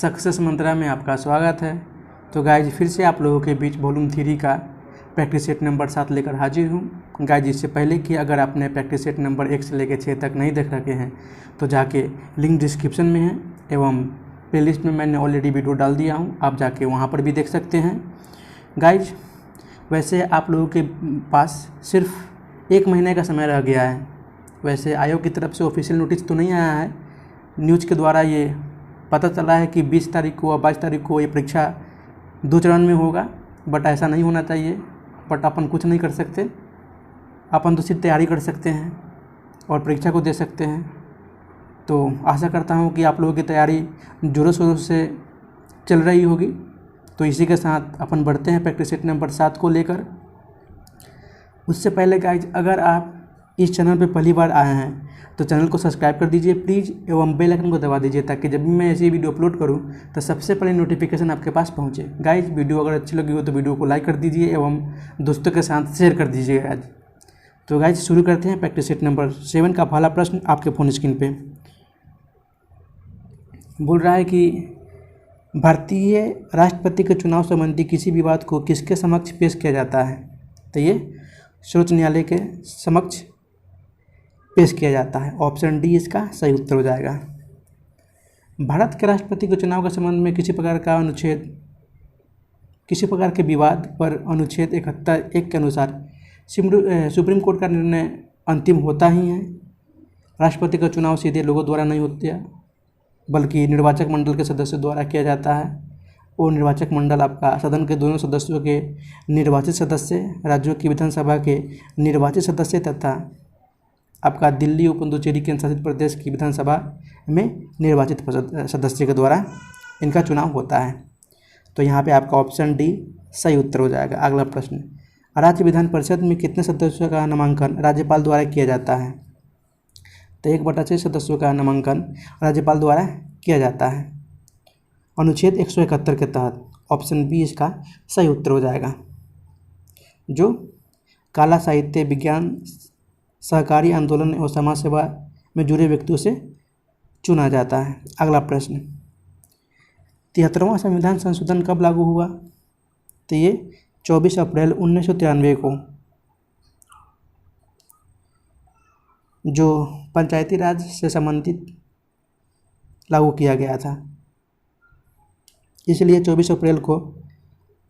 Success मंत्रा में आपका स्वागत है। तो गाइज फिर से आप लोगों के बीच वॉल्यूम 3 का प्रैक्टिस सेट नंबर 7 लेकर हाजिर हूँ। गाइज इससे पहले कि अगर आपने प्रैक्टिस सेट नंबर 1 से लेकर 6 तक नहीं देख रखे हैं तो जाके लिंक डिस्क्रिप्शन में है एवं प्लेलिस्ट में मैंने ऑलरेडी वीडियो डाल दिया हूँ, आप जाके वहाँ पर भी देख सकते हैं। गाइज वैसे आप लोगों के पास सिर्फ 1 महीने का समय रह गया है। वैसे आयोग की तरफ से ऑफिशियल नोटिस तो नहीं आया है, न्यूज़ के द्वारा ये पता चला है कि 20 तारीख को और 22 तारीख को ये परीक्षा 2 चरण में होगा, बट ऐसा नहीं होना चाहिए। बट अपन कुछ नहीं कर सकते, अपन तो सिर्फ तैयारी कर सकते हैं और परीक्षा को दे सकते हैं। तो आशा करता हूँ कि आप लोगों की तैयारी ज़ोरों शोरों से चल रही होगी। तो इसी के साथ अपन बढ़ते हैं प्रैक्टिस सेट नंबर 7 को लेकर। उससे पहले गाइज अगर आप इस चैनल पे पहली बार आए हैं तो चैनल को सब्सक्राइब कर दीजिए प्लीज़ एवं बेल आइकन को दबा दीजिए ताकि जब भी मैं ऐसी वीडियो अपलोड करूं तो सबसे पहले नोटिफिकेशन आपके पास पहुंचे। गाइज वीडियो अगर अच्छी लगी हो तो वीडियो को लाइक कर दीजिए एवं दोस्तों के साथ शेयर कर दीजिएगा। आज तो गाइज शुरू करते हैं प्रैक्टिस सेट नंबर 7 का पहला प्रश्न आपके फ़ोन स्क्रीन पे बोल रहा है कि भारतीय राष्ट्रपति के चुनाव संबंधी किसी विवाद को किसके समक्ष पेश किया जाता है। तो ये सर्वोच्च न्यायालय के समक्ष पेश किया जाता है। ऑप्शन डी इसका सही उत्तर हो जाएगा। भारत के राष्ट्रपति के चुनाव के संबंध में किसी प्रकार के विवाद पर अनुच्छेद 71 के अनुसार सुप्रीम कोर्ट का निर्णय अंतिम होता ही है। राष्ट्रपति का चुनाव सीधे लोगों द्वारा नहीं होता बल्कि निर्वाचक मंडल के सदस्यों द्वारा किया जाता है। वो निर्वाचक मंडल आपका सदन के दोनों सदस्यों के निर्वाचित सदस्य, राज्यों की विधानसभा के निर्वाचित सदस्य तथा आपका दिल्ली और पुडुचेरी केंद्र शासित प्रदेश की विधानसभा में निर्वाचित सदस्य के द्वारा इनका चुनाव होता है। तो यहाँ पे आपका ऑप्शन डी सही उत्तर हो जाएगा। अगला प्रश्न, राज्य विधान परिषद में कितने सदस्यों का नामांकन राज्यपाल द्वारा किया जाता है। तो 1/6 सदस्यों का नामांकन राज्यपाल द्वारा किया जाता है अनुच्छेद 171 के तहत। ऑप्शन बी इसका सही उत्तर हो जाएगा, जो कला, साहित्य, विज्ञान, सहकारी आंदोलन और समाज सेवा में जुड़े व्यक्तियों से चुना जाता है। अगला प्रश्न, 73वां संविधान संशोधन कब लागू हुआ। तो ये 24 अप्रैल 1993 को, जो पंचायती राज से संबंधित लागू किया गया था। इसलिए 24 अप्रैल को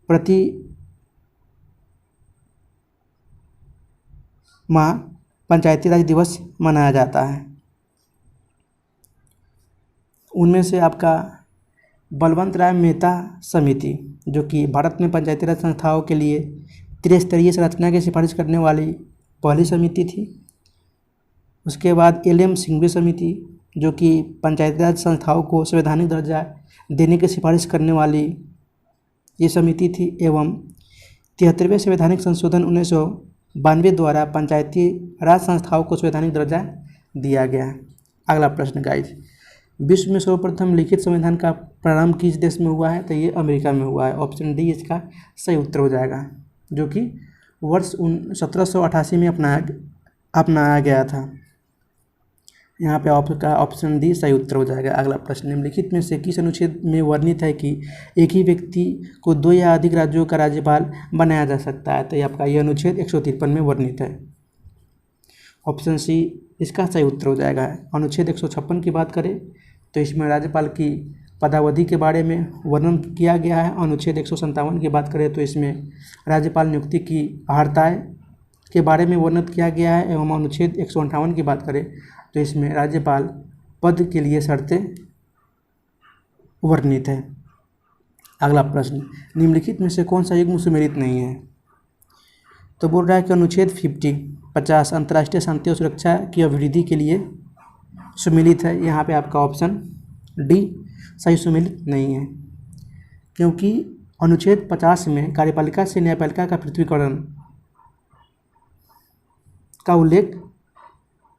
प्रति माह पंचायती राज दिवस मनाया जाता है। उनमें से आपका बलवंत राय मेहता समिति, जो कि भारत में पंचायती राज संस्थाओं के लिए त्रिस्तरीय संरचना की सिफारिश करने वाली पहली समिति थी। उसके बाद LM सिंघवी समिति, जो कि पंचायती राज संस्थाओं को संवैधानिक दर्जा देने की सिफारिश करने वाली ये समिति थी। एवं 73वें संवैधानिक संशोधन 1992 द्वारा पंचायती राज संस्थाओं को संवैधानिक दर्जा दिया गया है। अगला प्रश्न गाइज, विश्व में सर्वप्रथम लिखित संविधान का प्रारंभ किस देश में हुआ है। तो ये अमेरिका में हुआ है। ऑप्शन डी इसका सही उत्तर हो जाएगा, जो कि वर्ष 1788 में अपनाया गया था। यहाँ पे आपका ऑप्शन डी सही उत्तर हो जाएगा। अगला प्रश्न, निम्नलिखित में से किस अनुच्छेद में वर्णित है कि एक ही व्यक्ति को 2 या अधिक राज्यों का राज्यपाल बनाया जा सकता है। तो ये आपका ये अनुच्छेद 153 में वर्णित है। ऑप्शन सी इसका सही उत्तर हो जाएगा। अनुच्छेद 156 की बात करें तो इसमें राज्यपाल की पदावधि के बारे में वर्णन किया गया है। अनुच्छेद 157 की बात करें तो इसमें राज्यपाल नियुक्ति की अर्हताएँ के बारे में वर्णन किया गया है। एवं अनुच्छेद 158 की बात करें तो इसमें राज्यपाल पद के लिए शर्तें वर्णित है। अगला प्रश्न, निम्नलिखित में से कौन सा युग्म सुमेलित नहीं है। तो बोल रहा है कि अनुच्छेद 50 अंतर्राष्ट्रीय शांति और सुरक्षा की अभिवृद्धि के लिए सुमेलित है। यहाँ पे आपका ऑप्शन डी सही सुमेलित नहीं है, क्योंकि अनुच्छेद 50 में कार्यपालिका से न्यायपालिका का पृथकीकरण का उल्लेख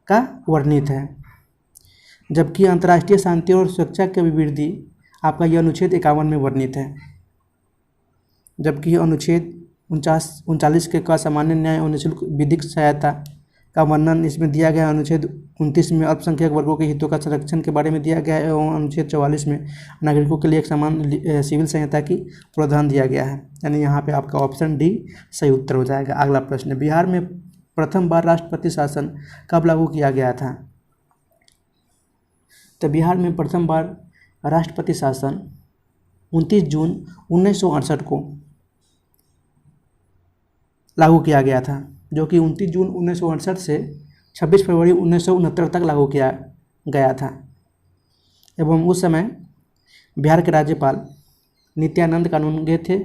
का वर्णित है, जबकि अंतर्राष्ट्रीय शांति और सुरक्षा की अभिवृद्धि आपका यह अनुच्छेद 51 में वर्णित है। जबकि अनुच्छेद 39 के का सामान्य न्याय और निःशुल्क विधिक सहायता का वर्णन इसमें दिया गया है। अनुच्छेद 29 में अल्पसंख्यक वर्गों के हितों का संरक्षण के बारे में दिया गया है एवं अनुच्छेद 44 में नागरिकों के लिए एक समान सिविल संहिता की प्रावधान दिया गया है। यानी यहाँ पे आपका ऑप्शन डी सही उत्तर हो जाएगा। अगला प्रश्न, बिहार में प्रथम बार राष्ट्रपति शासन कब लागू किया गया था? तो बिहार में प्रथम बार राष्ट्रपति शासन 29 जून 1968 को लागू किया गया था, जो कि 29 जून 1968 से 26 फरवरी 1969 तक लागू किया गया था। एवं उस समय बिहार के राज्यपाल नित्यानंद कानूनगो थे।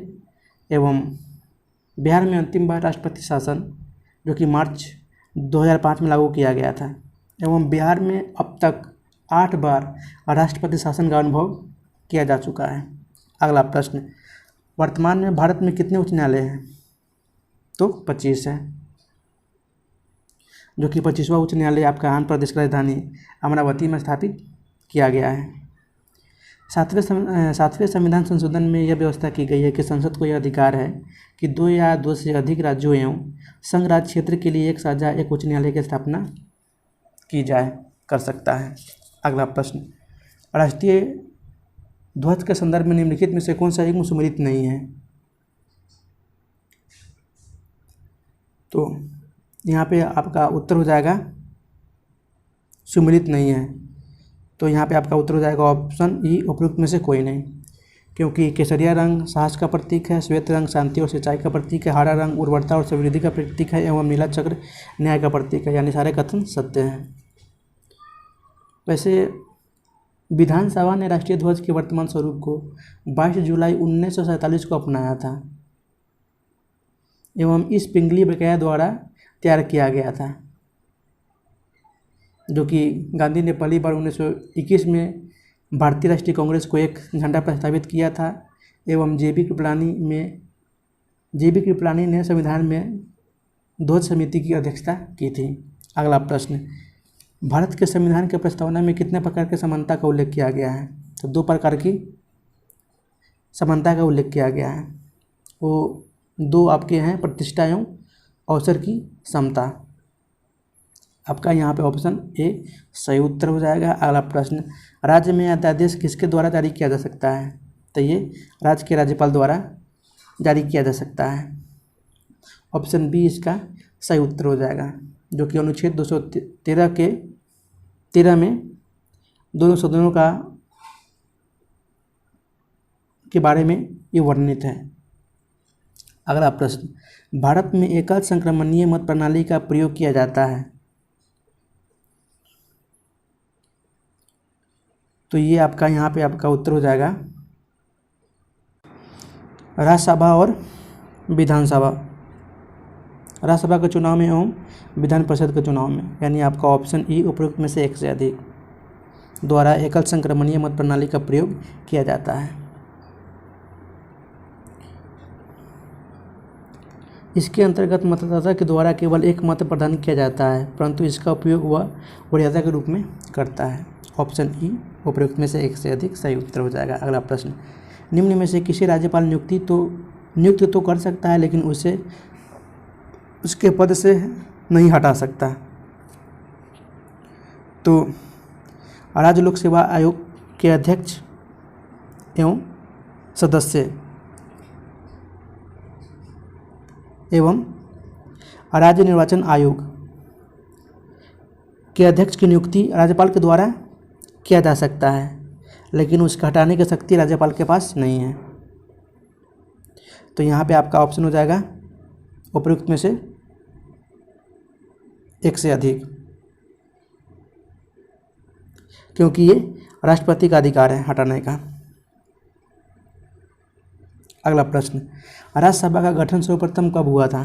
एवं बिहार में अंतिम बार राष्ट्रपति शासन जो कि मार्च 2005 में लागू किया गया था। एवं बिहार में अब तक 8 बार राष्ट्रपति शासन का अनुभव किया जा चुका है। अगला प्रश्न, वर्तमान में भारत में कितने उच्च न्यायालय हैं? तो 25 है, जो कि 25वां उच्च न्यायालय आपका आंध्र प्रदेश की राजधानी अमरावती में स्थापित किया गया है। सातवें संविधान संशोधन में यह व्यवस्था की गई है कि संसद को यह अधिकार है कि 2 या 2 से अधिक राज्यों एवं संघ राज्य क्षेत्र के लिए एक साझा एक उच्च न्यायालय की स्थापना की कर सकता है। अगला प्रश्न, राष्ट्रीय ध्वज के संदर्भ में निम्नलिखित में से कौन सा एक सुमेलित नहीं है? तो यहाँ पे आपका उत्तर हो जाएगा सुमेलित नहीं है। तो यहाँ पे आपका उत्तर हो जाएगा ऑप्शन ई, उपयुक्त में से कोई नहीं, क्योंकि केसरिया रंग साहस का प्रतीक है, श्वेत रंग शांति और सच्चाई का प्रतीक है, हरा रंग उर्वरता और समृद्धि का प्रतीक है एवं नीला चक्र न्याय का प्रतीक है। यानी सारे कथन सत्य हैं। वैसे विधानसभा ने राष्ट्रीय ध्वज के वर्तमान स्वरूप को 22 जुलाई 1947 को अपनाया था एवं इस पिंगली बकाया द्वारा तैयार किया गया था, जो कि गांधी ने पहली बार 1921 में भारतीय राष्ट्रीय कांग्रेस को एक झंडा प्रस्तावित किया था। एवं जे.बी. कृपलानी ने संविधान में ध्वज समिति की अध्यक्षता की थी। अगला प्रश्न, भारत के संविधान के प्रस्तावना में कितने प्रकार के समानता का उल्लेख किया गया है? तो 2 प्रकार की समानता का उल्लेख किया गया है। वो 2 आपके हैं, प्रतिष्ठा एवं अवसर की समता। आपका यहाँ पे ऑप्शन ए सही उत्तर हो जाएगा। अगला प्रश्न, राज्य में अध्यादेश किसके द्वारा जारी किया जा सकता है? तो ये राज्य के राज्यपाल द्वारा जारी किया जा सकता है। ऑप्शन बी इसका सही उत्तर हो जाएगा, जो कि अनुच्छेद 213 के 13 में दोनों सदनों के बारे में ये वर्णित है। अगला प्रश्न, भारत में एकल संक्रमणीय मत प्रणाली का प्रयोग किया जाता है? तो ये आपका यहाँ पे आपका उत्तर हो जाएगा राज्यसभा और विधानसभा, राज्यसभा के चुनाव में एवं विधान परिषद के चुनाव में। यानी आपका ऑप्शन ई, उपयुक्त में से एक से अधिक द्वारा एकल संक्रमणीय मत प्रणाली का प्रयोग किया जाता है। इसके अंतर्गत मतदाता के द्वारा केवल एक मत प्रदान किया जाता है, परंतु इसका उपयोग वह वरीयता के रूप में करता है। ऑप्शन ई, उपयुक्त में से एक से अधिक सही उत्तर हो जाएगा। अगला प्रश्न, निम्न में से किसी राज्यपाल नियुक्त तो कर सकता है, लेकिन उसे उसके पद से नहीं हटा सकता? तो राज्य लोक सेवा आयोग के अध्यक्ष एवं सदस्य एवं राज्य निर्वाचन आयोग के अध्यक्ष की नियुक्ति राज्यपाल के द्वारा किया जा सकता है, लेकिन उसका हटाने की शक्ति राज्यपाल के पास नहीं है। तो यहाँ पे आपका ऑप्शन हो जाएगा उपयुक्त में से एक से अधिक, क्योंकि ये राष्ट्रपति का अधिकार है हटाने का। अगला प्रश्न, राज्यसभा का गठन सर्वप्रथम कब हुआ था?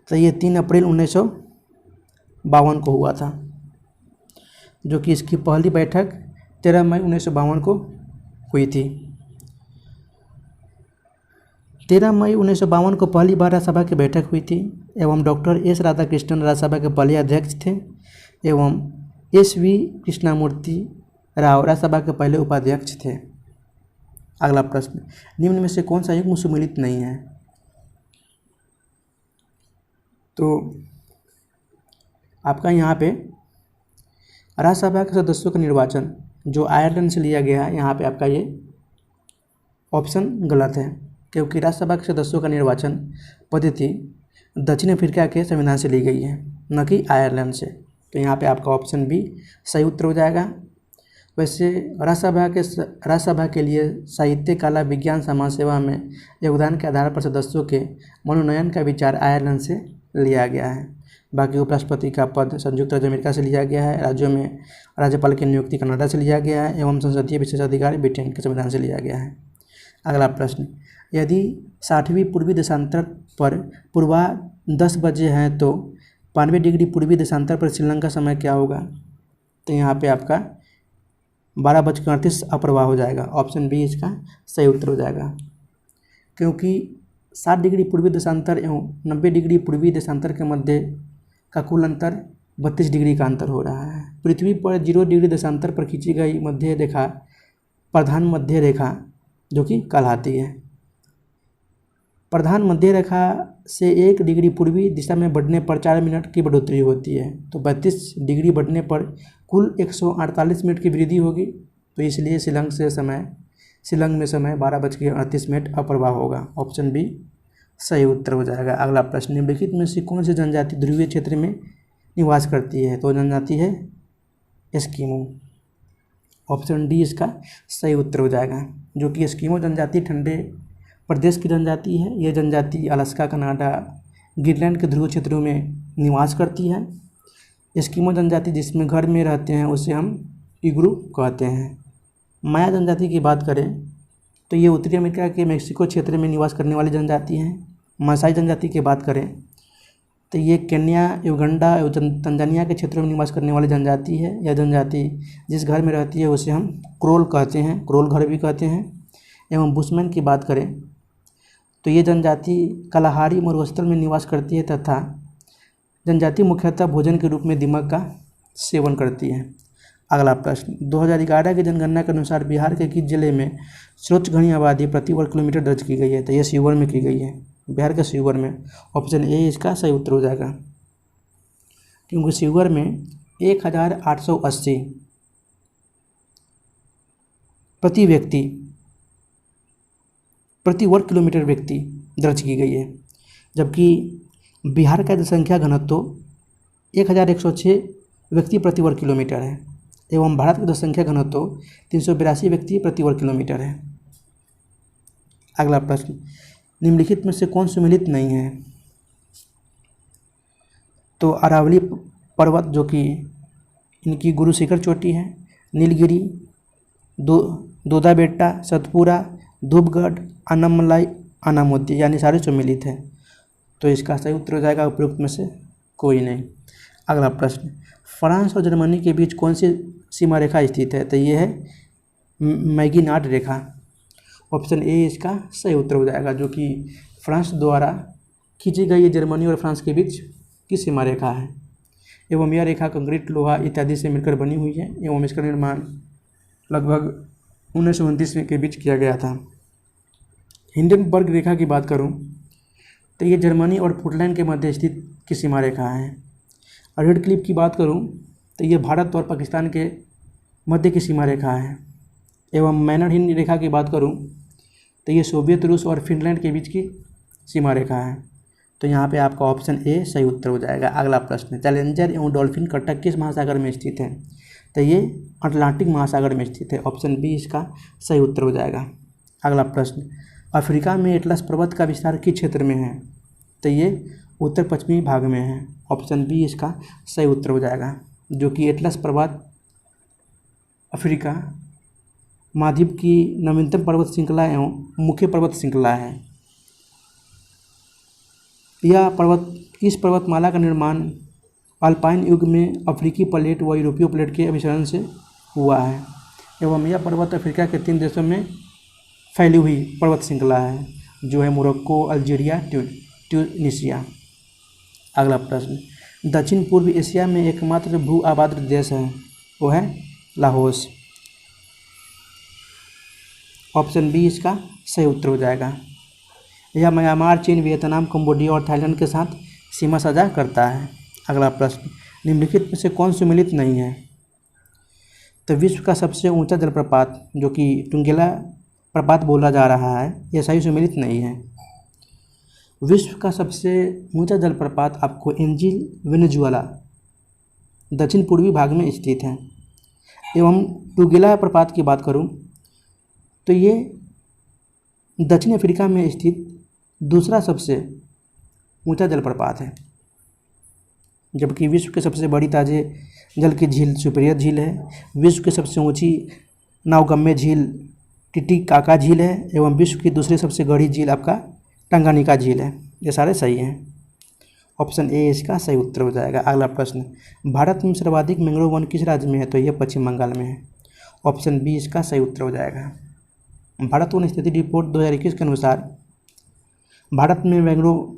तो ये 3 अप्रैल 1952 को हुआ था, जो कि इसकी पहली बैठक 13 मई 1952 को हुई थी। 13 मई 1952 को पहली बार राज्यसभा की बैठक हुई थी एवं डॉक्टर एस राधाकृष्णन राज्यसभा के पहले अध्यक्ष थे एवं एस.वी. कृष्णमूर्ति राव राज्यसभा के पहले उपाध्यक्ष थे। अगला प्रश्न, निम्न में से कौन सा युग्म सुमेलित नहीं है? तो आपका यहाँ पे राज्यसभा के सदस्यों का निर्वाचन जो आयरलैंड से लिया गया है, यहाँ पे आपका ये ऑप्शन गलत है, क्योंकि राज्यसभा के सदस्यों का निर्वाचन पद्धति दक्षिण अफ्रीका के संविधान से ली गई है, न कि आयरलैंड से। तो यहाँ पे आपका ऑप्शन बी सही उत्तर हो जाएगा। वैसे राज्यसभा के लिए साहित्य, कला, विज्ञान, समाज सेवा में योगदान के आधार पर सदस्यों के मनोनयन का विचार आयरलैंड से लिया गया है। बाकी उपराष्ट्रपति का पद संयुक्त राज्य अमेरिका से लिया गया है। राज्यों में राज्यपाल की नियुक्ति कनाडा से लिया गया है एवं संसदीय विशेषाधिकार ब्रिटेन के संविधान से लिया गया है। अगला प्रश्न, यदि 60वीं पूर्वी देशांतर पर पूर्वा 10 बजे हैं तो 92 डिग्री पूर्वी देशांतर पर श्रीलंका समय क्या होगा? तो यहाँ पे आपका 12:38 अप्रवाह हो जाएगा। ऑप्शन बी इसका सही उत्तर हो जाएगा, क्योंकि 60 डिग्री पूर्वी देशांतर एवं 90 डिग्री पूर्वी देशांतर के मध्य का कुल अंतर 32 डिग्री का अंतर हो रहा है। पृथ्वी पर 0 डिग्री देशांतर पर खींची गई मध्य रेखा प्रधान मध्य रेखा जो कि कहलाती है। प्रधान मध्य रेखा से 1 डिग्री पूर्वी दिशा में बढ़ने पर 4 मिनट की बढ़ोतरी होती है, तो 32 डिग्री बढ़ने पर कुल 148 मिनट की वृद्धि होगी। तो इसलिए शिलंग में समय 12:38 अप्रवाह होगा। ऑप्शन बी सही उत्तर हो जाएगा। अगला प्रश्न, निम्नलिखित में से कौन सी जनजाति ध्रुवीय क्षेत्र में निवास करती है? तो जनजाति है एस्किमो। ऑप्शन डी इसका सही उत्तर हो जाएगा, जो कि एस्किमो जनजाति ठंडे प्रदेश की जनजाति है। यह जनजाति अलास्का, कनाडा, ग्रीनलैंड के ध्रुवीय क्षेत्रों में निवास करती है। एस्किमो जनजाति जिसमें घर में रहते हैं उसे हम इग्लू कहते हैं। माया जनजाति की बात करें तो ये उत्तरी अमेरिका के मेक्सिको क्षेत्र में निवास करने वाली जनजाति हैं। मासाई जनजाति की बात करें तो ये केन्या, युगांडा एवं तंजानिया के क्षेत्रों में निवास करने वाली जनजाति है। यह जनजाति जिस घर में रहती है उसे हम क्रोल कहते हैं, क्रोल घर भी कहते हैं। एवं बुशमैन की बात करें तो ये जनजाति कलाहारी मरुस्थल में निवास करती है तथा जनजाति मुख्यतः भोजन के रूप में दीमक का सेवन करती है। अगला प्रश्न, 2011 की जनगणना के अनुसार बिहार के किस जिले में सर्वोच्च घनी आबादी प्रति वर्ग किलोमीटर दर्ज की गई है? तो यह शिवहर में की गई है, बिहार के शिवहर में। ऑप्शन ए इसका सही उत्तर हो जाएगा, क्योंकि शिवहर में 1880 प्रति वर्ग किलोमीटर व्यक्ति दर्ज की गई है, जबकि बिहार का जनसंख्या घनत्व 1106 व्यक्ति प्रति वर्ग किलोमीटर है एवं भारत का जनसंख्या घनत्व 382 व्यक्ति प्रति वर्ग किलोमीटर है। अगला प्रश्न, निम्नलिखित में से कौन सुमेलित नहीं है? तो अरावली पर्वत जो कि इनकी गुरु शिखर चोटी है, नीलगिरी, दोदा बेट्टा, सतपुरा, धूपगढ़, अन्नामलाई, अनामोदी, यानी सारे सुमेलित हैं। तो इसका सही उत्तर हो जाएगा उपयुक्त में से कोई नहीं। अगला प्रश्न, फ्रांस और जर्मनी के बीच कौन सी सीमा रेखा स्थित है? तो ये है मैगिनार्ड रेखा। ऑप्शन ए इसका सही उत्तर हो जाएगा, जो कि फ्रांस द्वारा खींची गई जर्मनी और फ्रांस के बीच की सीमा रेखा है एवं यह रेखा कंक्रीट, लोहा इत्यादि से मिलकर बनी हुई है एवं इसका निर्माण लगभग 1929 के बीच किया गया था। हिंडनबर्ग रेखा की बात करूं तो ये जर्मनी और पोलैंड के मध्य स्थित की सीमा रेखा है। और रेड क्लिफ की बात करूं तो ये भारत और पाकिस्तान के मध्य की सीमा रेखा है। एवं मैनर-हिंद रेखा की बात करूं तो ये सोवियत रूस और फिनलैंड के बीच की सीमा रेखा है। तो यहाँ पे आपका ऑप्शन ए सही उत्तर हो जाएगा। अगला प्रश्न, चैलेंजर एवं डॉल्फिन कटक किस महासागर में स्थित है? तो ये अटलांटिक महासागर में स्थित है। ऑप्शन बी इसका सही उत्तर हो जाएगा। अगला प्रश्न, अफ्रीका में एटलस पर्वत का विस्तार किस क्षेत्र में है? तो ये उत्तर पश्चिमी भाग में है। ऑप्शन बी इसका सही उत्तर हो जाएगा, जो कि एटलस पर्वत अफ्रीका महाद्वीप की नवीनतम पर्वत श्रृंखला एवं मुख्य पर्वत श्रृंखला है। यह इस पर्वतमाला का निर्माण अल्पाइन युग में अफ्रीकी प्लेट व यूरोपीय प्लेट के अभिसरण से हुआ है एवं यह पर्वत अफ्रीका के 3 देशों में फैली हुई पर्वत श्रृंखला है, जो है मोरक्को, अल्जीरिया, ट्यूनीशिया। अगला प्रश्न, दक्षिण पूर्व एशिया में एकमात्र भू आबाद देश है, वो है लाओस। ऑप्शन बी इसका सही उत्तर हो जाएगा। यह म्यांमार, चीन, वियतनाम, कंबोडिया और थाईलैंड के साथ सीमा साझा करता है। अगला प्रश्न, निम्नलिखित में से कौन सुमेलित नहीं है? तो विश्व का सबसे ऊंचा जलप्रपात जो कि टुंगेला प्रपात बोला जा रहा है, यह सही सुमेलित नहीं है। विश्व का सबसे ऊंचा जलप्रपात आपको एंजिल वेनेजुएला दक्षिण पूर्वी भाग में स्थित है। एवं टुंगेला प्रपात की बात करूं तो ये दक्षिण अफ्रीका में स्थित दूसरा सबसे ऊंचा जलप्रपात है, जबकि विश्व के सबसे बड़ी ताजे जल की झील सुपीरियर झील है। विश्व की सबसे ऊंची नावगम्य झील टिटिकाका झील है एवं विश्व की दूसरी सबसे बड़ी झील आपका टंगानिका झील है। ये सारे सही हैं। ऑप्शन ए इसका सही उत्तर हो जाएगा। अगला प्रश्न, भारत में सर्वाधिक मैंग्रोव वन किस राज्य में है? तो ये पश्चिम बंगाल में है। ऑप्शन बी इसका सही उत्तर हो जाएगा। भारत वन स्थिति रिपोर्ट 2021 के अनुसार भारत में मैंग्रोव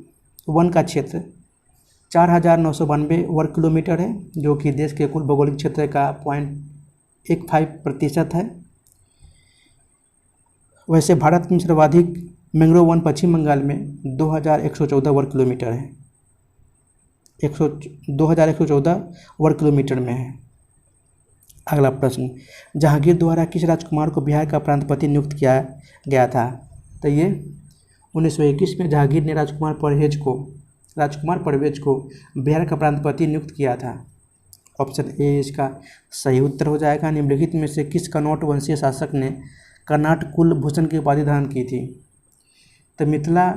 वन का क्षेत्र 4,992 वर्ग किलोमीटर है, जो कि देश के कुल भौगोलिक क्षेत्र का 0.15% है। वैसे भारत में सर्वाधिक मैंग्रोव वन पश्चिम बंगाल में 2,114 वर्ग किलोमीटर है, 2,114 वर्ग किलोमीटर में है। अगला प्रश्न, जहांगीर द्वारा किस राजकुमार को बिहार का प्रांतपति नियुक्त किया गया था? तो ये 1921 में जहांगीर ने राजकुमार परवेज को बिहार का प्रांतपति नियुक्त किया था। ऑप्शन ए इसका सही उत्तर हो जाएगा। निम्नलिखित में से किस कनौट वंशीय शासक ने कर्नाट कुलभूषण की उपाधि धारण की थी? तो मिथिला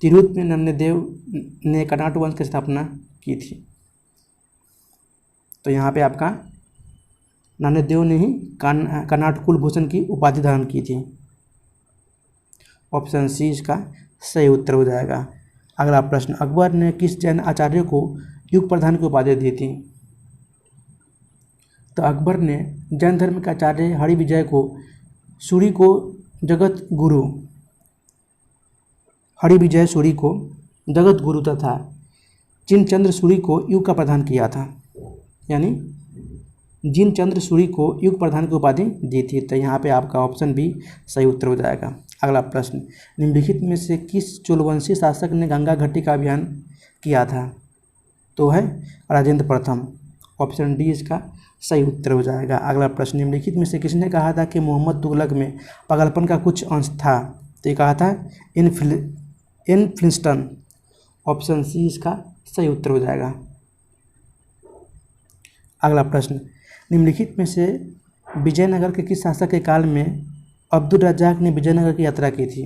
तिरुत में नन्देदेव ने कर्नाट वंश की स्थापना की थी। तो यहाँ पे आपका नन्देदेव ने ही कर्नाट कुलभूषण की उपाधि धारण की थी। ऑप्शन सी इसका सही उत्तर हो जाएगा। अगला प्रश्न, अकबर ने किस जैन आचार्य को युग प्रधान की उपाधि दी थी? तो अकबर ने जैन धर्म के आचार्य हरिविजय को सूरी को जगत गुरु तथा जिनचंद्र सूरी को युग का प्रधान किया था, यानी जिनचंद्र सूरी को युग प्रधान की उपाधि दी थी। तो यहाँ पे आपका ऑप्शन बी सही उत्तर हो जाएगा। अगला प्रश्न, निम्नलिखित में से किस चोलवंशी शासक ने गंगा घाटी का अभियान किया था? तो है राजेंद्र प्रथम। ऑप्शन डी इसका सही उत्तर हो जाएगा। अगला प्रश्न, निम्नलिखित में से किसने कहा था कि मोहम्मद तुगलक में पागलपन का कुछ अंश था? तो ये कहा था इन फ्लिंस्टन। ऑप्शन सी इसका सही उत्तर हो जाएगा। अगला प्रश्न, निम्नलिखित में से विजयनगर के किस शासक के काल में अब्दुल रज्जाक ने विजयनगर की यात्रा की थी?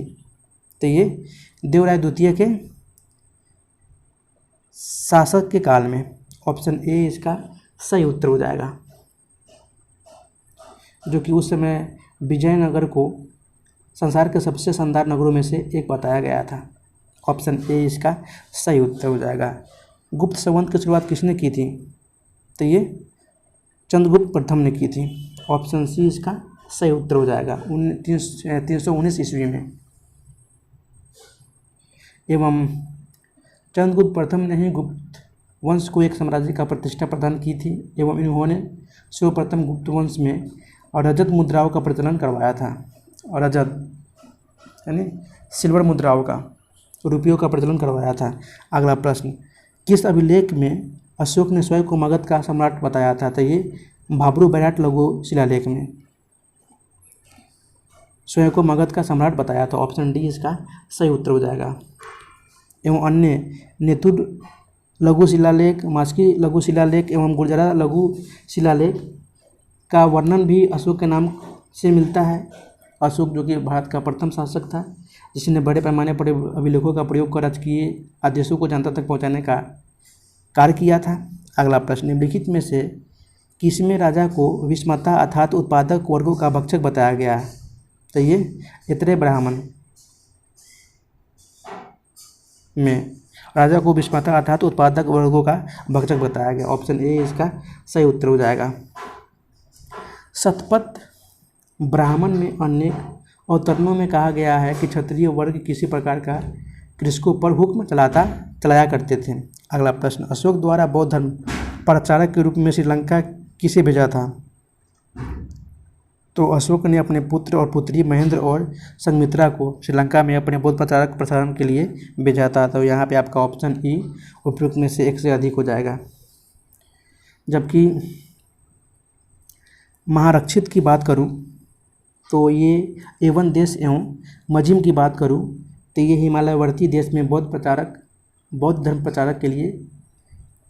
तो ये देवराय द्वितीय के शासक के काल में। ऑप्शन ए इसका सही उत्तर हो जाएगा, जो कि उस समय विजयनगर को संसार के सबसे शानदार नगरों में से एक बताया गया था। ऑप्शन ए इसका सही उत्तर हो जाएगा। गुप्त संवत की शुरुआत किसने की थी? तो ये चंद्रगुप्त प्रथम ने की थी। ऑप्शन सी इसका सही उत्तर हो जाएगा 319 ईस्वी में। एवं चंद्रगुप्त प्रथम ने ही गुप्त वंश को एक साम्राज्य का प्रतिष्ठा प्रदान की थी एवं इन्होंने सर्वप्रथम गुप्त वंश में रजत मुद्राओं का प्रचलन करवाया था। और रजत यानी सिल्वर मुद्राओं का, रुपयों का प्रचलन करवाया था। अगला प्रश्न, किस अभिलेख में अशोक ने स्वयं को मगध का सम्राट बताया था? तो ये भाब्रू बैराट लघु शिलालेख में स्वयं को मगध का सम्राट बताया था। ऑप्शन डी इसका सही उत्तर हो जाएगा। एवं अन्य नेतुर लघु शिलालेख, मास्की लघु शिलालेख एवं गुर्जरा लघु शिलालेख का वर्णन भी अशोक के नाम से मिलता है। अशोक जो कि भारत का प्रथम शासक था, जिसने बड़े पैमाने पर अभिलेखों का प्रयोग कर राजकीय आदेशों को जनता तक पहुंचाने का कार्य किया था। अगला प्रश्न, निम्नलिखित में से किसमें राजा को विषमता अर्थात उत्पादक वर्गों का भक्षक बताया गया है? तो ये इतरे ब्राह्मण में राजा को विषमता अर्थात उत्पादक वर्गों का भक्षक बताया गया। ऑप्शन ए इसका सही उत्तर हो जाएगा। शतपथ ब्राह्मण में अनेक अवतरणों में कहा गया है कि क्षत्रिय वर्ग किसी प्रकार का कृषकों पर हुक्म चलाया करते थे। अगला प्रश्न, अशोक द्वारा बौद्ध धर्म प्रचारक के रूप में श्रीलंका किसे भेजा था? तो अशोक ने अपने पुत्र और पुत्री महेंद्र और संघमित्रा को श्रीलंका में अपने बौद्ध प्रचारण के लिए भेजा था। तो यहाँ पे आपका ऑप्शन ई उपयुक्त में से एक से अधिक हो जाएगा। जबकि महारक्षित की बात करूं तो ये एवन देश एवं मजिम की बात करूं तो ये हिमालयवर्ती देश में बौद्ध धर्म प्रचारक के लिए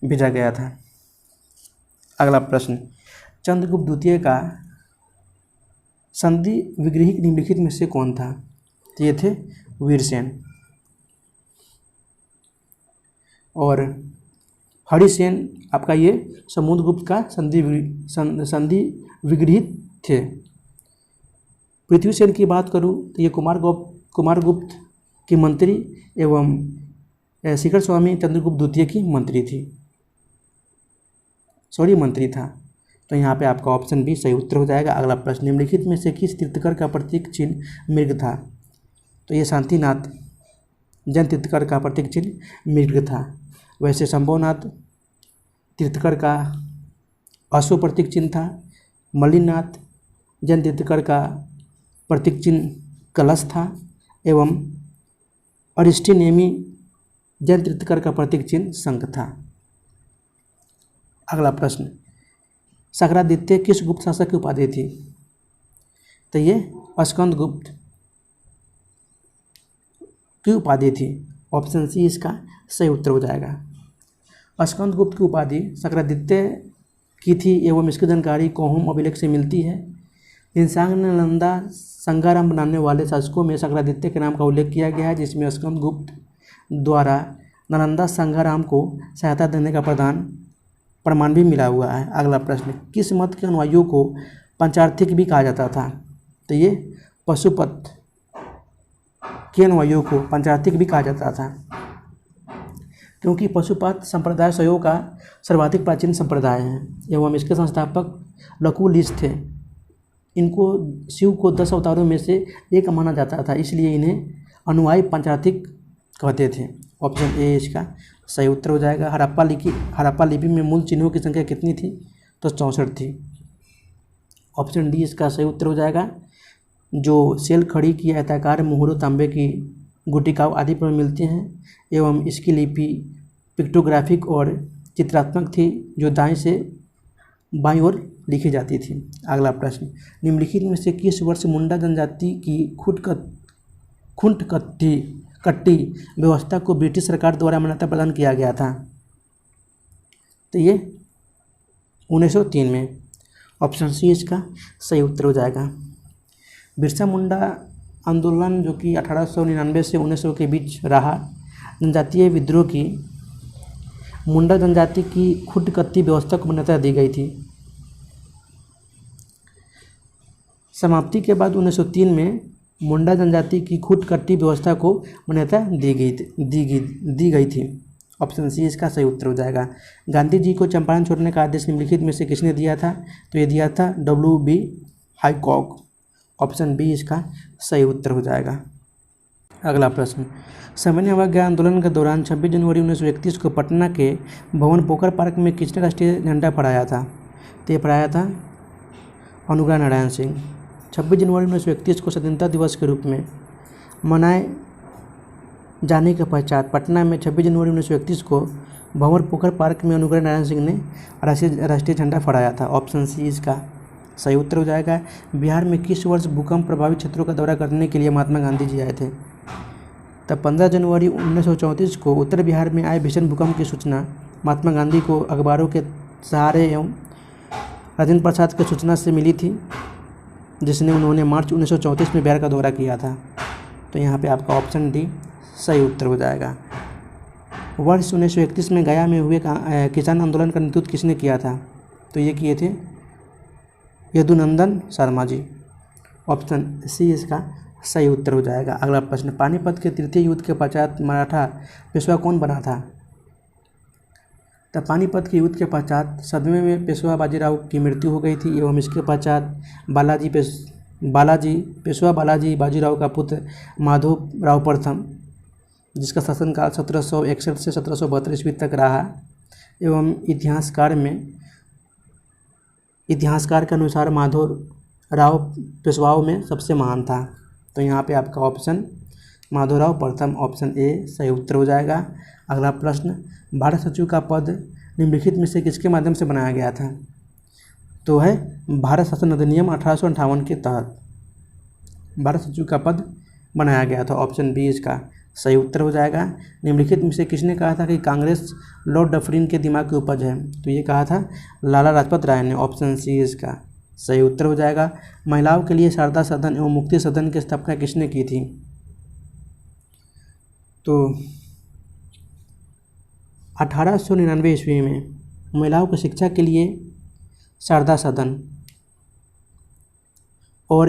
भेजा गया था। अगला प्रश्न, चंद्रगुप्त द्वितीय का संधि विग्रही निम्नलिखित में से कौन था? तो ये थे वीरसेन। और हरिसेन आपका ये समुद्रगुप्त का संधि विग्रहित थे। पृथ्वीसेन की बात करूं तो ये कुमारगुप्त की मंत्री एवं शिखर स्वामी चंद्रगुप्त द्वितीय की मंत्री था। तो यहाँ पे आपका ऑप्शन बी सही उत्तर हो जाएगा। अगला प्रश्न, निम्नलिखित में से किस तीर्थंकर का प्रतीक चिन्ह मृग था? तो ये शांतिनाथ जैन तीर्थंकर का प्रतीक चिन्ह मृग था। वैसे शंभुनाथ तीर्थंकर का अश्व प्रतीक चिन्ह था। मल्लिनाथ जैन तीर्थंकर का प्रतीक चिन्ह कलश था एवं अरिष्टनेमि जैन तीर्थंकर का प्रतीक चिन्ह शंख था। अगला प्रश्न, शकरादित्य किस गुप्त शासक की उपाधि थी? तो ये स्कंदगुप्त की उपाधि थी। ऑप्शन सी इसका सही उत्तर हो जाएगा। स्कंदगुप्त की उपाधि शकरादित्य की थी एवं इसकी जानकारी कोहुम अभिलेख से मिलती है। इंसांग नालंदा संगाराम बनाने वाले शासकों में शकरादित्य के नाम का उल्लेख किया गया है, जिसमें स्कंदगुप्त द्वारा नालंदा संगाराम को सहायता देने का प्रमाण भी मिला हुआ है। अगला प्रश्न, किस मत के अनुयायियों को पंचार्थिक भी कहा जाता था? तो ये पशुपत के अनुयायियों को पंचार्थिक भी कहा जाता था, क्योंकि पशुपत संप्रदाय सहयोग का सर्वाधिक प्राचीन संप्रदाय है एवं इसके संस्थापक लकुलिश थे। इनको शिव को 10 अवतारों में से एक माना जाता था, इसलिए इन्हें अनुयायी पंचार्थिक कहते थे। ऑप्शन ए इसका सही उत्तर हो जाएगा। हड़प्पा लिपि में मूल चिन्हों की संख्या कितनी थी? तो 64 थी। ऑप्शन डी इसका सही उत्तर हो जाएगा। जो सेल खड़ी की आयताकार मोहरों तांबे की गुटिकाओं आदि पर मिलते हैं एवं इसकी लिपि पिक्टोग्राफिक और चित्रात्मक थी, जो दाएं से बाईं ओर लिखी जाती थी। अगला प्रश्न, निम्नलिखित में से किस वर्ष मुंडा जनजाति की खुंट कट्टी व्यवस्था को ब्रिटिश सरकार द्वारा मान्यता प्रदान किया गया था? तो ये 1903 में। ऑप्शन सी इसका सही उत्तर हो जाएगा। बिरसा मुंडा आंदोलन जो कि 1899 से 1900 के बीच रहा, जनजातीय विद्रोह की मुंडा जनजाति की खुंट कत्ती व्यवस्था को मान्यता दी गई थी। समाप्ति के बाद 1903 में मुंडा जनजाति की खुंट कट्टी व्यवस्था को मान्यता दी गई थी। ऑप्शन सी इसका सही उत्तर हो जाएगा। गांधी जी को चंपारण छोड़ने का आदेश निम्नलिखित में से किसने दिया था? तो ये दिया था WB हाईकॉक। ऑप्शन बी इसका सही उत्तर हो जाएगा। अगला प्रश्न, सामान्य अवज्ञा आंदोलन के दौरान 26 जनवरी 1931 को पटना के भवन पोखर पार्क में किसने राष्ट्रीय झंडा फहराया था? तो ये फहराया था अनुग्रह नारायण सिंह। 26 जनवरी 1931 को स्वतंत्रता दिवस के रूप में मनाए जाने के पश्चात पटना में 26 जनवरी 1931 को भंवर पोखर पार्क में अनुग्रह नारायण सिंह ने राष्ट्रीय झंडा फहराया था। ऑप्शन सी इसका सही उत्तर हो जाएगा। बिहार में किस वर्ष भूकंप प्रभावित क्षेत्रों का दौरा करने के लिए महात्मा गांधी जी आए थे? तब 15 जनवरी 1934 को उत्तर बिहार में आए भीषण भूकंप की सूचना महात्मा गांधी को अखबारों के सहारे एवं राजेंद्र प्रसाद की सूचना से मिली थी, जिसने उन्होंने मार्च 1934 में बिहार का दौरा किया था। तो यहाँ पे आपका ऑप्शन डी सही उत्तर हो जाएगा। वर्ष 1931 में गया में हुए किसान आंदोलन का नेतृत्व किसने किया था? तो ये किए थे यदुनंदन शर्मा जी। ऑप्शन सी इसका सही उत्तर हो जाएगा। अगला प्रश्न, पानीपत के तृतीय युद्ध के पश्चात मराठा पेशवा कौन बना था? तब पानीपत के युद्ध के पश्चात सदमे में पेशवा बाजीराव की मृत्यु हो गई थी एवं इसके पश्चात पेशवा बालाजी बाजीराव का पुत्र माधव राव प्रथम, जिसका शासनकाल 1761 से 1772 ईस्वी तक रहा एवं इतिहासकार के अनुसार माधव राव पेशवाओं में सबसे महान था। तो यहाँ पे आपका ऑप्शन माधवराव प्रथम, ऑप्शन ए सही उत्तर हो जाएगा। अगला प्रश्न, भारत सचिव का पद निम्नलिखित में से किसके माध्यम से बनाया गया था? तो है भारत शासन अधिनियम 1858 के तहत भारत सचिव का पद बनाया गया था। ऑप्शन बी इसका सही उत्तर हो जाएगा। निम्नलिखित में से किसने कहा था कि कांग्रेस लॉर्ड डफरिन के दिमाग की उपज है? तो ये कहा था लाला लाजपत राय ने। ऑप्शन सी इसका सही उत्तर हो जाएगा। महिलाओं के लिए शारदा सदन एवं मुक्ति सदन की स्थापना किसने की थी? तो 1899 ईस्वी में महिलाओं की शिक्षा के लिए शारदा सदन और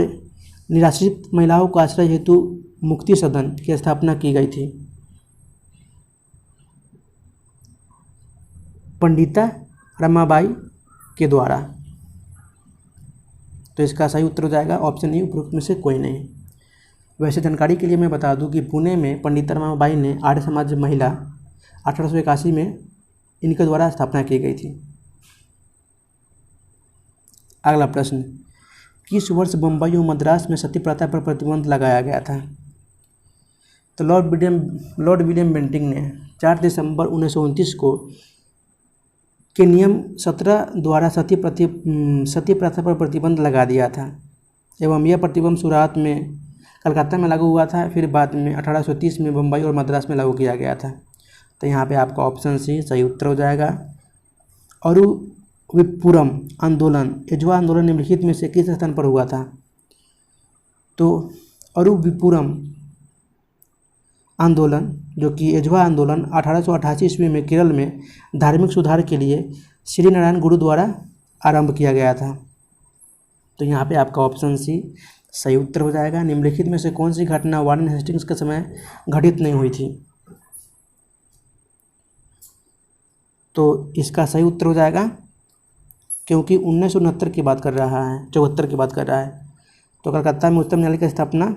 निराश्रित महिलाओं को आश्रय हेतु मुक्ति सदन की स्थापना की गई थी। पंडिता रमाबाई के द्वारा। तो इसका सही उत्तर हो जाएगा ऑप्शन ए उपरोक्त में से कोई नहीं। वैसे जानकारी के लिए मैं बता दूं कि पुणे में पंडिता रमाबाई ने आर्य समाज महिला 1881 में इनके द्वारा स्थापना की गई थी। अगला प्रश्न, किस वर्ष बम्बई और मद्रास में सती प्रथा पर प्रतिबंध लगाया गया था? तो लॉर्ड विलियम बेंटिंक ने 4 दिसंबर 1929 को के नियम 17 द्वारा सती प्रथा पर प्रतिबंध लगा दिया था एवं यह प्रतिबंध शुरुआत में कलकत्ता में लागू हुआ था, फिर बाद में 1830 में बम्बई और मद्रास में लागू किया गया था। तो यहाँ पे आपका ऑप्शन सी सही उत्तर हो जाएगा। अरुविपुरम आंदोलन एजवा आंदोलन निम्नलिखित में से किस स्थान पर हुआ था? तो अरुविपुरम आंदोलन जो कि एजवा आंदोलन 1888 ईस्वी में केरल में धार्मिक सुधार के लिए श्री नारायण गुरु द्वारा आरंभ किया गया था। तो यहाँ पे आपका ऑप्शन सी सही उत्तर हो जाएगा। निम्नलिखित में से कौन सी घटना वारेन हेस्टिंग्स के समय घटित नहीं हुई थी? तो इसका सही उत्तर हो जाएगा क्योंकि 1969 की बात कर रहा है, 74 की बात कर रहा है। तो कलकत्ता में उच्चतम न्यायालय की स्थापना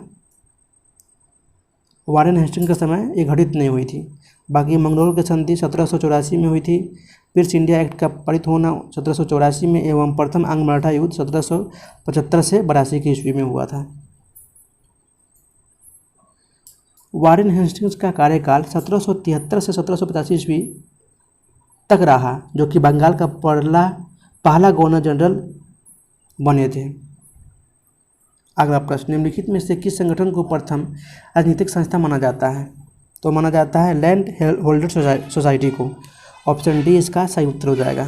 वारेन हेस्टिंग्स के समय ये घटित नहीं हुई थी। बाकी मंगलोर की संधि 1784 में हुई थी। पिर्स इंडिया एक्ट का पारित होना 1784 में एवं प्रथम आंग्ल मराठा युद्ध 1775 से 82 की ईस्वी में हुआ था। वारेन हेस्टिंग्स का कार्यकाल 1773 से 1785 ईस्वी तक रहा, जो कि बंगाल का पहला गवर्नर जनरल बने थे। अगला प्रश्न, निम्नलिखित में से किस संगठन को प्रथम राजनीतिक संस्था माना जाता है? तो माना जाता है लैंड होल्डर सोसाइटी को। ऑप्शन डी इसका सही उत्तर हो जाएगा,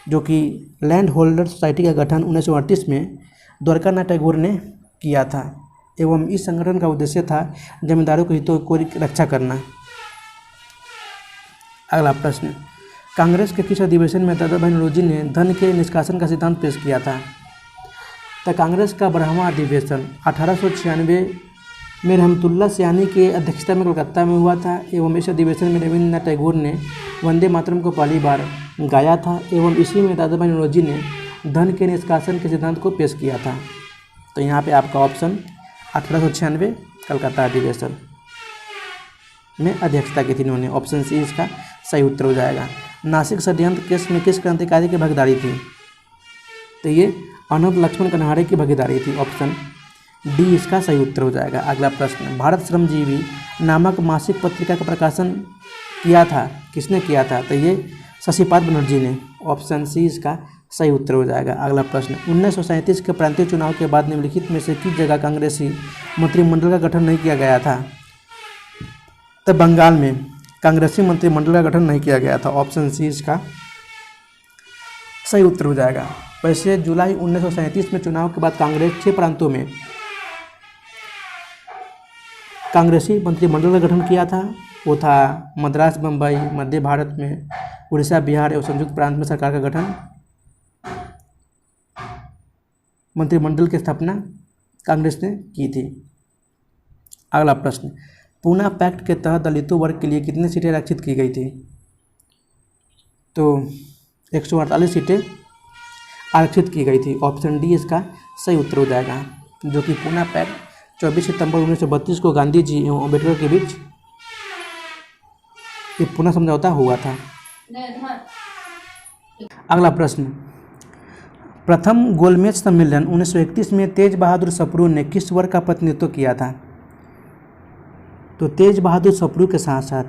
जो कि लैंड होल्डर सोसाइटी का गठन 1938 में द्वारकानाथ टैगोर ने किया था एवं इस संगठन का उद्देश्य था जमींदारों के हितों की रक्षा करना। अगला प्रश्न, कांग्रेस के किस अधिवेशन में दादा भाई नौरोजी ने धन के निष्कासन का सिद्धांत पेश किया था? तो कांग्रेस का 12वां अधिवेशन 1896 में रहमतुल्लाह सयानी के अध्यक्षता में कोलकाता में हुआ था एवं इस अधिवेशन में रविन्द्रनाथ टैगोर ने वंदे मातरम को पहली बार गाया था एवं इसी में दादा भाई नौरोजी ने धन के निष्कासन के सिद्धांत को पेश किया था। तो यहाँ पे आपका ऑप्शन 1896 कलकत्ता अधिवेशन में अध्यक्षता की थी इन्होंने। ऑप्शन सी इसका सही उत्तर हो जाएगा। नासिक षड्यंत्र केस में किस क्रांतिकारी की भागीदारी थी? तो ये अनंत लक्ष्मण कन्हारे की भागीदारी थी। ऑप्शन डी इसका सही उत्तर हो जाएगा। अगला प्रश्न, भारत श्रमजीवी नामक मासिक पत्रिका का प्रकाशन किया था, किसने किया था? तो ये शशिपाद बनर्जी ने। ऑप्शन सी इसका सही उत्तर हो जाएगा। अगला प्रश्न, 1937 के प्रांतीय चुनाव के बाद निम्नलिखित में से किस जगह कांग्रेसी मंत्रिमंडल का गठन नहीं किया गया था? तो बंगाल में कांग्रेसी मंत्रिमंडल का गठन नहीं किया गया था। ऑप्शन सी इसका सही उत्तर हो जाएगा। वैसे जुलाई 1937 में चुनाव के बाद कांग्रेस 6 प्रांतों में कांग्रेसी मंत्रिमंडल का गठन किया था। वो था मद्रास, बम्बई, मध्य भारत में उड़ीसा, बिहार एवं संयुक्त प्रांत में सरकार का गठन। मंत्रिमंडल की स्थापना कांग्रेस ने की थी। अगला प्रश्न, पूना पैक्ट के तहत दलितों वर्ग के लिए कितनी सीटें आरक्षित की गई थी? तो 148 सीटें आरक्षित की गई थी। ऑप्शन डी इसका सही उत्तर हो जाएगा, जो कि पूना पैक्ट 24 सितंबर 1932 को गांधी जी एवं अम्बेडकर के बीच ये पूना समझौता हुआ था। अगला प्रश्न, प्रथम गोलमेज सम्मेलन 1931 में तेज बहादुर सप्रू ने किस वर्ग का प्रतिनिधित्व किया था? तो तेज बहादुर सप्रू के साथ साथ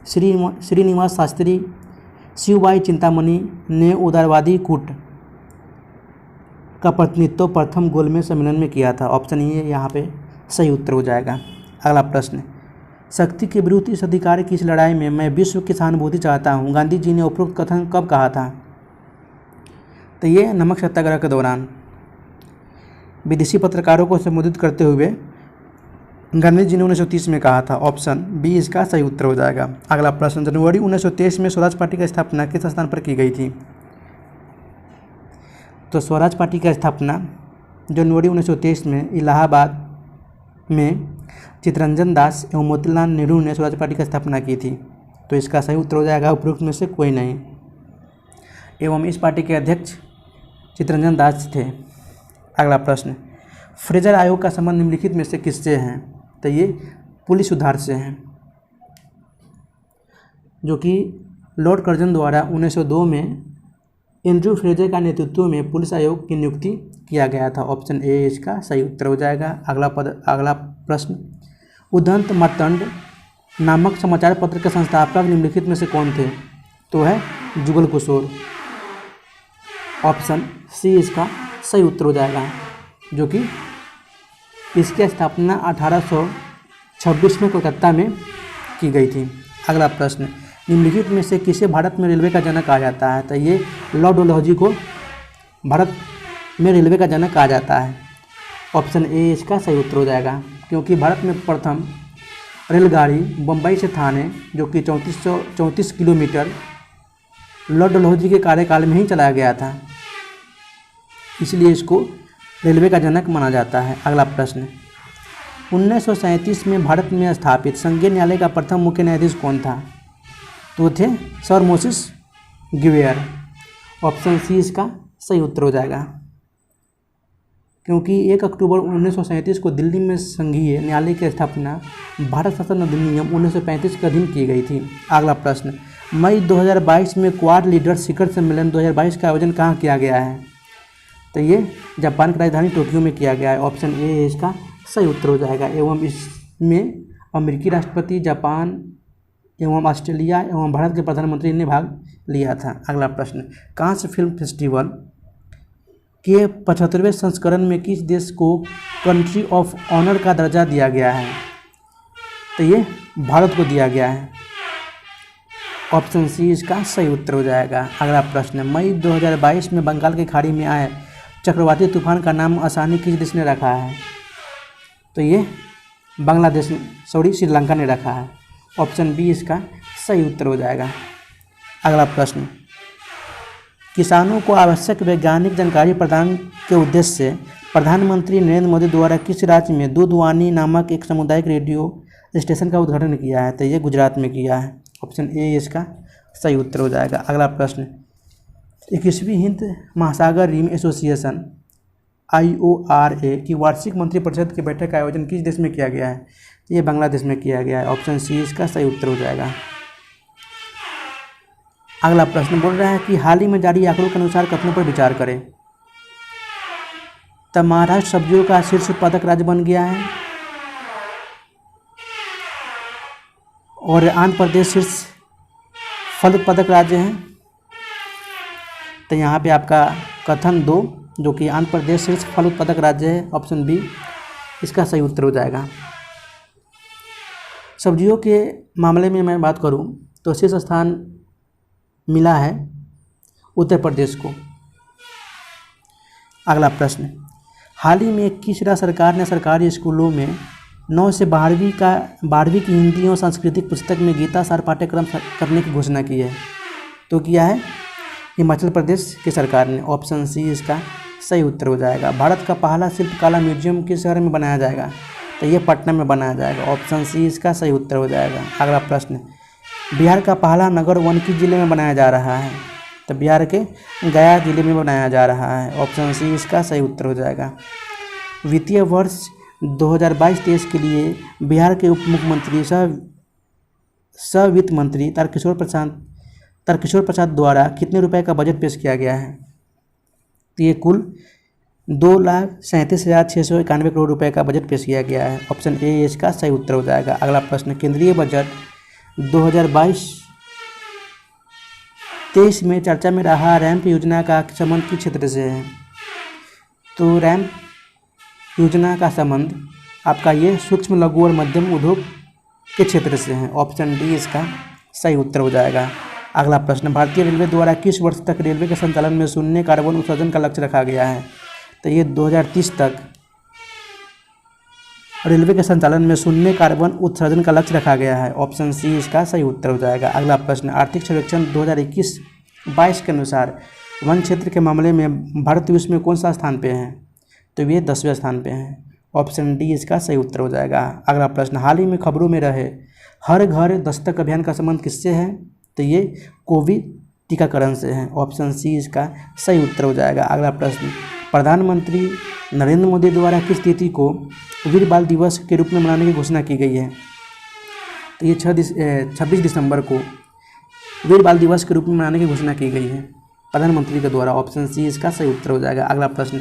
श्रीनिवास शास्त्री, शिवबाई चिंतामणि ने उदारवादी गुट का प्रतिनिधित्व प्रथम गोलमेज सम्मेलन में किया था। ऑप्शन ए यहाँ पे सही उत्तर हो जाएगा। अगला प्रश्न, शक्ति के विरुद्ध इस अधिकार की इस लड़ाई में मैं विश्व की सहानुभूति चाहता हूँ, गांधी जी ने उपरोक्त कथन कब कहा था? तो ये नमक सत्याग्रह के दौरान। विदेशी पत्रकारों को संबोधित करते हुए गांधी जी ने 1930 में कहा था। ऑप्शन बी इसका सही उत्तर हो जाएगा। अगला प्रश्न, जनवरी 1923 में स्वराज पार्टी की स्थापना किस स्थान पर की गई थी? तो स्वराज पार्टी की स्थापना जनवरी 1923 में इलाहाबाद में चित्तरंजन दास एवं मोतीलाल नेहरू ने स्वराज पार्टी की स्थापना की थी। तो इसका सही उत्तर हो जाएगा उपरोक्त में से कोई नहीं। एवं इस पार्टी के अध्यक्ष चित्तरंजन दास थे। अगला प्रश्न, फ्रेजर आयोग का संबंध निम्नलिखित में से किससे है? तो ये पुलिस सुधार से हैं, जो कि लॉर्ड कर्जन द्वारा 1902 में एंड्रयू फ्रेजर का नेतृत्व में पुलिस आयोग की नियुक्ति किया गया था। ऑप्शन ए इसका सही उत्तर हो जाएगा। अगला प्रश्न, उदंत मार्तंड नामक समाचार पत्र के संस्थापक निम्नलिखित में से कौन थे? तो है जुगल किशोर। ऑप्शन सी इसका सही उत्तर हो जाएगा, जो कि इसकी स्थापना 1826 में कोलकाता में की गई थी। अगला प्रश्न, निम्नलिखित में से किसे भारत में रेलवे का जनक कहा जाता है? तो ये लॉर्ड डलहौजी को भारत में रेलवे का जनक कहा जाता है। ऑप्शन ए इसका सही उत्तर हो जाएगा, क्योंकि भारत में प्रथम रेलगाड़ी बम्बई से थाने, जो कि 3434 किलोमीटर, लॉर्ड डलहौजी के कार्यकाल में ही चलाया गया था, इसलिए इसको रेलवे का जनक माना जाता है। अगला प्रश्न, 1937 में भारत में स्थापित संघीय न्यायालय का प्रथम मुख्य न्यायाधीश कौन था? तो थे सर मोसेस ग्वेयर। ऑप्शन सी इसका सही उत्तर हो जाएगा, क्योंकि 1 अक्टूबर 1937 को दिल्ली में संघीय न्यायालय की स्थापना भारत शासन अधिनियम 1935 के अधीन की गई थी। अगला प्रश्न, मई 2022 में क्वाड लीडर शिखर सम्मेलन 2022 का आयोजन कहाँ किया गया है? तो ये जापान की राजधानी टोक्यो में किया गया है। ऑप्शन ए इसका सही उत्तर हो जाएगा। एवं इसमें अमेरिकी राष्ट्रपति, जापान एवं ऑस्ट्रेलिया एवं भारत के प्रधानमंत्री ने भाग लिया था। अगला प्रश्न, कांस फिल्म फेस्टिवल के 75वें संस्करण में किस देश को कंट्री ऑफ ऑनर का दर्जा दिया गया है? तो ये भारत को दिया गया है। ऑप्शन सी इसका सही उत्तर हो जाएगा। अगला प्रश्न, मई 2022 में बंगाल की खाड़ी में आए चक्रवाती तूफान का नाम आसानी किस देश ने रखा है? तो ये श्रीलंका ने रखा है। ऑप्शन बी इसका सही उत्तर हो जाएगा। अगला प्रश्न, किसानों को आवश्यक वैज्ञानिक जानकारी प्रदान के उद्देश्य से प्रधानमंत्री नरेंद्र मोदी द्वारा किस राज्य में दूधवानी नामक एक सामुदायिक रेडियो स्टेशन का उद्घाटन किया है? तो ये गुजरात में किया है। ऑप्शन ए इसका सही उत्तर हो जाएगा। अगला प्रश्न, 21वीं हिंद महासागर रिम एसोसिएशन IORA की वार्षिक मंत्रिपरिषद की बैठक का आयोजन किस देश में किया गया है? ये बांग्लादेश में किया गया है। ऑप्शन सी इसका सही उत्तर हो जाएगा। अगला प्रश्न बोल रहा है कि हाल ही में जारी आंकड़ों के अनुसार कथनों पर विचार करें। तब महाराष्ट्र सब्जियों का शीर्ष उत्पादक राज्य बन गया है और आंध्र प्रदेश शीर्ष फल उत्पादक राज्य है। तो यहाँ पे आपका कथन 2, जो कि आंध्र प्रदेश शीर्ष फल उत्पादक राज्य है, ऑप्शन बी इसका सही उत्तर हो जाएगा। सब्जियों के मामले में मैं बात करूं तो शीर्ष स्थान मिला है उत्तर प्रदेश को। अगला प्रश्न, हाल ही में किस राज्य सरकार ने सरकारी स्कूलों में 9 से 12वीं की हिंदी और सांस्कृतिक पुस्तक में गीता सार पाठ्यक्रम करने की घोषणा की है? तो किया है हिमाचल प्रदेश की सरकार ने। ऑप्शन सी इसका सही उत्तर हो जाएगा। भारत का पहला शिल्पकला म्यूजियम किस शहर में बनाया जाएगा? तो ये पटना में बनाया जाएगा। ऑप्शन सी इसका सही उत्तर हो जाएगा। अगला प्रश्न, बिहार का पहला नगर वन किस जिले में बनाया जा रहा है? तो बिहार के गया जिले में बनाया जा रहा है। ऑप्शन सी इसका सही उत्तर हो जाएगा। वित्तीय वर्ष 2022-23 के लिए बिहार के उप मुख्यमंत्री सह वित्त मंत्री तारकिशोर प्रसाद द्वारा कितने रुपए का बजट पेश किया गया है? तो ये कुल 2,37,691 करोड़ रुपए का बजट पेश किया गया है। ऑप्शन ए इसका सही उत्तर हो जाएगा। अगला प्रश्न, केंद्रीय बजट 2023 में चर्चा में रहा रैंप योजना का संबंध किस क्षेत्र से है? तो रैंप योजना का संबंध आपका ये सूक्ष्म लघु और मध्यम उद्योग के क्षेत्र से है। ऑप्शन डी इसका सही उत्तर हो जाएगा। अगला प्रश्न, भारतीय रेलवे द्वारा किस वर्ष तक रेलवे के संचालन में शून्य कार्बन उत्सर्जन का लक्ष्य रखा गया है? तो ये 2030 तक रेलवे के संचालन में शून्य कार्बन उत्सर्जन का लक्ष्य रखा गया है। ऑप्शन सी इसका सही उत्तर हो जाएगा। अगला प्रश्न, आर्थिक सर्वेक्षण 2021-22 के अनुसार वन क्षेत्र के मामले में भारत विश्व में कौन सा स्थान पे है? तो ये 10वें स्थान पे है। ऑप्शन डी इसका सही उत्तर हो जाएगा। अगला प्रश्न, हाल ही में खबरों में रहे हर घर दस्तक अभियान का संबंध किससे है? तो ये कोविड टीकाकरण से है। ऑप्शन सी इसका सही उत्तर हो जाएगा। अगला प्रश्न, प्रधानमंत्री नरेंद्र मोदी द्वारा किस तिथि को वीर बाल दिवस के रूप में मनाने की घोषणा की गई है? तो ये 26 दिसंबर को वीर बाल दिवस के रूप में मनाने की घोषणा की गई है प्रधानमंत्री के द्वारा। ऑप्शन सी इसका सही उत्तर हो जाएगा। अगला प्रश्न,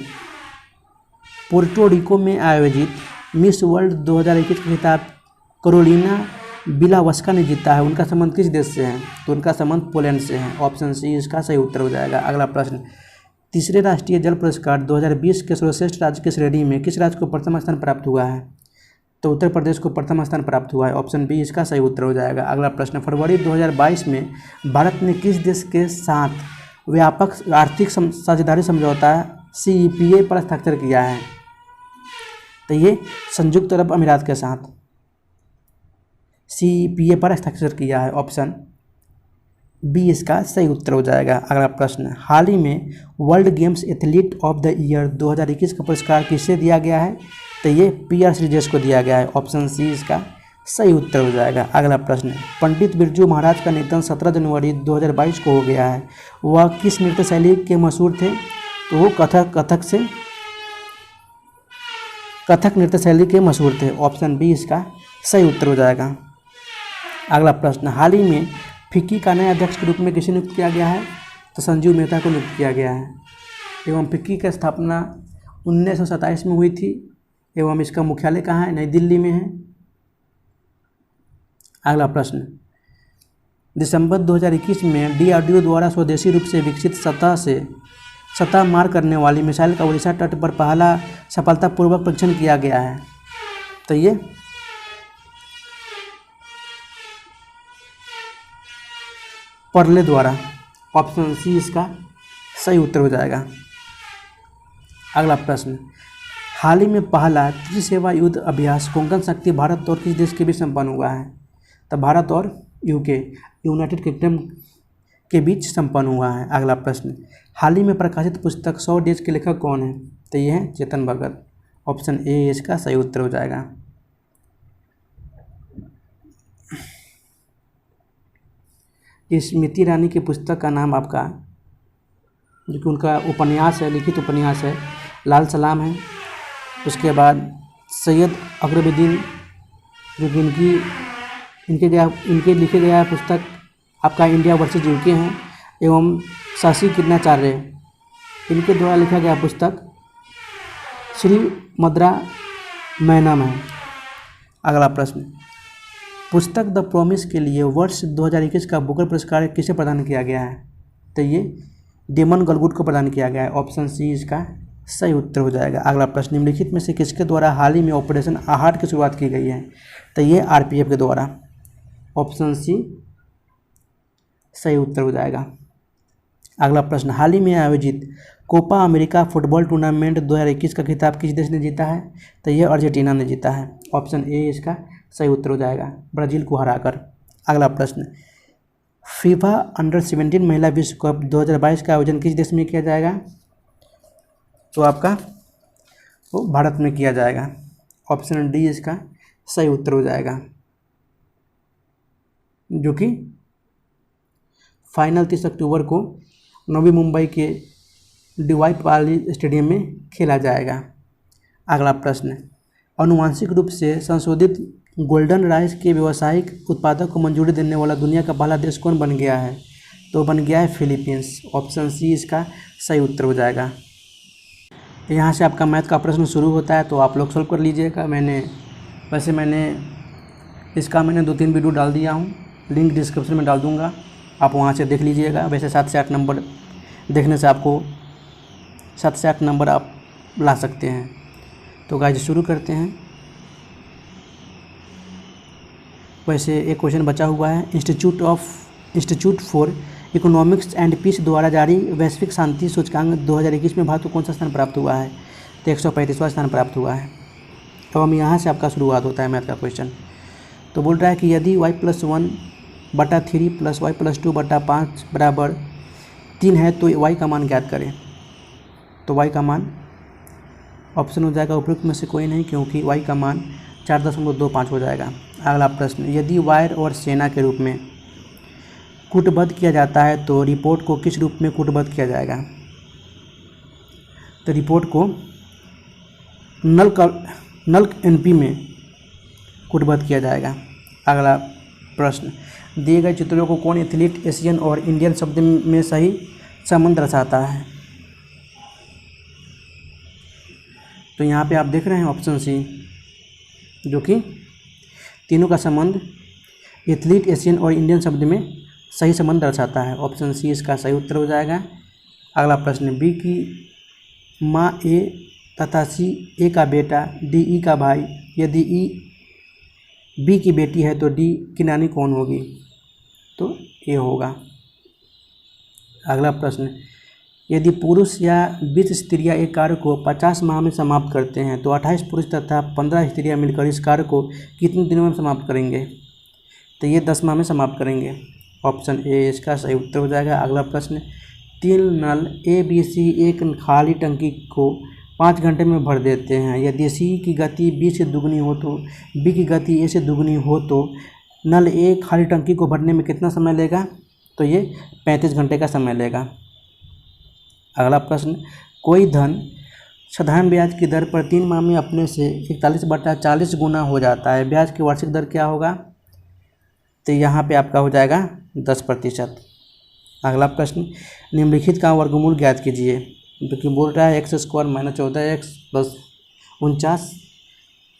पोर्टो रिको में आयोजित मिस वर्ल्ड 2021 का खिताब कैरोलिना बिलावस्का ने जीता है। उनका संबंध किस देश से है? तो उनका संबंध पोलैंड से है। ऑप्शन सी इसका सही उत्तर हो जाएगा। अगला प्रश्न, तीसरे राष्ट्रीय जल पुरस्कार 2020 के सर्वश्रेष्ठ राज्य की श्रेणी में किस राज्य को प्रथम स्थान प्राप्त हुआ है? तो उत्तर प्रदेश को प्रथम स्थान प्राप्त हुआ है। ऑप्शन बी इसका सही उत्तर हो जाएगा। अगला प्रश्न, फरवरी 2022 में भारत ने किस देश के साथ व्यापक आर्थिक साझेदारी समझौता CEPA पर हस्ताक्षर किया है? तो ये संयुक्त अरब अमीरात के साथ CEPA पर हस्ताक्षर किया है। ऑप्शन बी इसका सही उत्तर हो जाएगा। अगला प्रश्न, हाल ही में world games athlete of the year 2021 का पुरस्कार किसे दिया गया है? तो ये PR श्रीजेश को दिया गया है। ऑप्शन सी इसका सही उत्तर हो जाएगा। अगला प्रश्न, पंडित बिरजू महाराज का निधन 17 जनवरी 2022 को हो गया है। वह किस नृत्य शैली के मशहूर थे? तो वो कथक नृत्य शैली के मशहूर थे। ऑप्शन बी इसका सही उत्तर हो जाएगा। अगला प्रश्न, हाल ही में फिक्की का नए अध्यक्ष के रूप में किसे नियुक्त किया गया है? तो संजीव मेहता को नियुक्त किया गया है। एवं फिक्की की स्थापना 1927 में हुई थी एवं इसका मुख्यालय कहाँ है? नई दिल्ली में है। अगला प्रश्न, दिसंबर 2021 में DRDO द्वारा स्वदेशी रूप से विकसित सतह मार करने वाली मिसाइल का उड़ीसा तट पर पहला सफलतापूर्वक परीक्षण किया गया है। तो ये परले द्वारा। ऑप्शन सी इसका सही उत्तर हो जाएगा। अगला प्रश्न, हाल ही में पहला त्रिसेवा युद्ध अभ्यास कोंकण शक्ति भारत और किस देश के बीच संपन्न हुआ है? तो भारत और यूनाइटेड किंगडम के बीच संपन्न हुआ है। अगला प्रश्न, हाल ही में प्रकाशित पुस्तक 100 डेज के लेखक कौन है? तो ये है चेतन भगत। ऑप्शन ए इसका सही उत्तर हो जाएगा। स्मृति ईरानी की पुस्तक का नाम आपका, जो कि उनका उपन्यास है, लिखित उपन्यास है, लाल सलाम है। उसके बाद सैयद अकबरुद्दीन, जो कि इनके लिखे गया पुस्तक आपका इंडिया वर्सेज यूके हैं, एवं शशि कृष्णाचार्य, इनके द्वारा लिखा गया पुस्तक श्री मद्रा मैनम है। अगला प्रश्न, पुस्तक द प्रॉमिस के लिए वर्ष 2021 का बुकर पुरस्कार किसे प्रदान किया गया है? तो ये डेमन गलगुड को प्रदान किया गया है। ऑप्शन सी इसका सही उत्तर हो जाएगा। अगला प्रश्न, निम्नलिखित में से किसके द्वारा हाल ही में ऑपरेशन आहट की शुरुआत की गई है? तो ये RPF के द्वारा। ऑप्शन सी सही उत्तर हो जाएगा। अगला प्रश्न, हाल ही में आयोजित कोपा अमेरिका फुटबॉल टूर्नामेंट 2021 का खिताब किस देश ने जीता है? तो ये अर्जेंटीना ने जीता है। ऑप्शन ए इसका सही उत्तर हो जाएगा, ब्राज़ील को हराकर। अगला प्रश्न, फीफा अंडर-17 महिला विश्व कप 2022 का आयोजन किस देश में किया जाएगा? तो आपका वो भारत में किया जाएगा। ऑप्शन डी इसका सही उत्तर हो जाएगा, जो कि फाइनल 30 अक्टूबर को नवी मुंबई के DY पाली स्टेडियम में खेला जाएगा। अगला प्रश्न, आनुवांशिक रूप से संशोधित गोल्डन राइस के व्यावसायिक उत्पादक को मंजूरी देने वाला दुनिया का पहला देश कौन बन गया है? तो बन गया है फिलीपींस। ऑप्शन सी इसका सही उत्तर हो जाएगा। यहाँ से आपका मैथ का प्रश्न शुरू होता है, तो आप लोग सॉल्व कर लीजिएगा। मैंने 2-3 वीडियो डाल दिया हूँ, लिंक डिस्क्रिप्शन में डाल दूँगा। आप वहाँ से देख लीजिएगा। वैसे 7 से 8 नंबर देखने से आपको 7 से 8 नंबर आप ला सकते हैं। तो गाइस शुरू करते हैं। वैसे एक क्वेश्चन बचा हुआ है, institute for economics and peace द्वारा जारी वैश्विक शांति सूचकांक 2021 में भारत को कौन सा स्थान प्राप्त हुआ है? तो 135वां स्थान प्राप्त हुआ है। तो हम यहाँ से आपका शुरुआत होता है मैथ का क्वेश्चन। तो बोल रहा है कि यदि y+1/3 + y+2/5 बराबर 3 है तो y का मान ज्ञात करें। तो y का मान ऑप्शन हो जाएगा उपयुक्त में से कोई नहीं, क्योंकि y का मान 4.25 हो जाएगा। अगला प्रश्न, यदि वायर और सेना के रूप में कूटबद्ध किया जाता है तो रिपोर्ट को किस रूप में कूटबद्ध किया जाएगा? तो रिपोर्ट को नल एनपी में कूटबद्ध किया जाएगा। अगला प्रश्न, दिए गए चित्रों को कौन एथलीट एशियन और इंडियन शब्द में सही संबंध दर्शाता है? तो यहाँ पे आप देख रहे हैं ऑप्शन सी, जो कि तीनों का संबंध एथलीट एशियन और इंडियन शब्द में सही संबंध दर्शाता है। ऑप्शन सी इसका सही उत्तर हो जाएगा। अगला प्रश्न, बी की माँ ए तथा सी ए का बेटा डी ई का भाई, यदि ई बी की बेटी है तो डी की नानी कौन होगी? तो ए होगा। अगला प्रश्न, यदि पुरुष या 20 स्त्रियां एक कार्य को 50 माह में समाप्त करते हैं तो 28 पुरुष तथा 15 स्त्रियां मिलकर इस कार्य को कितने दिनों में समाप्त करेंगे? तो ये 10 माह में समाप्त करेंगे। ऑप्शन ए इसका सही उत्तर हो जाएगा। अगला प्रश्न, 3 नल ए बी सी एक खाली टंकी को 5 घंटे में भर देते हैं। यदि सी की गति बी से दुगनी हो तो बी की गति ए से दुगनी हो तो नल ए खाली टंकी को भरने में कितना समय लेगा? तो ये 35 घंटे का समय लेगा। अगला प्रश्न, कोई धन साधारण ब्याज की दर पर 3 माह में अपने से 41/40 गुना हो जाता है, ब्याज की वार्षिक दर क्या होगा? तो यहाँ पे आपका हो जाएगा 10%। अगला प्रश्न, निम्नलिखित का वर्गमूल ज्ञात कीजिए। जो कि बोल रहा है x² - 14x + 49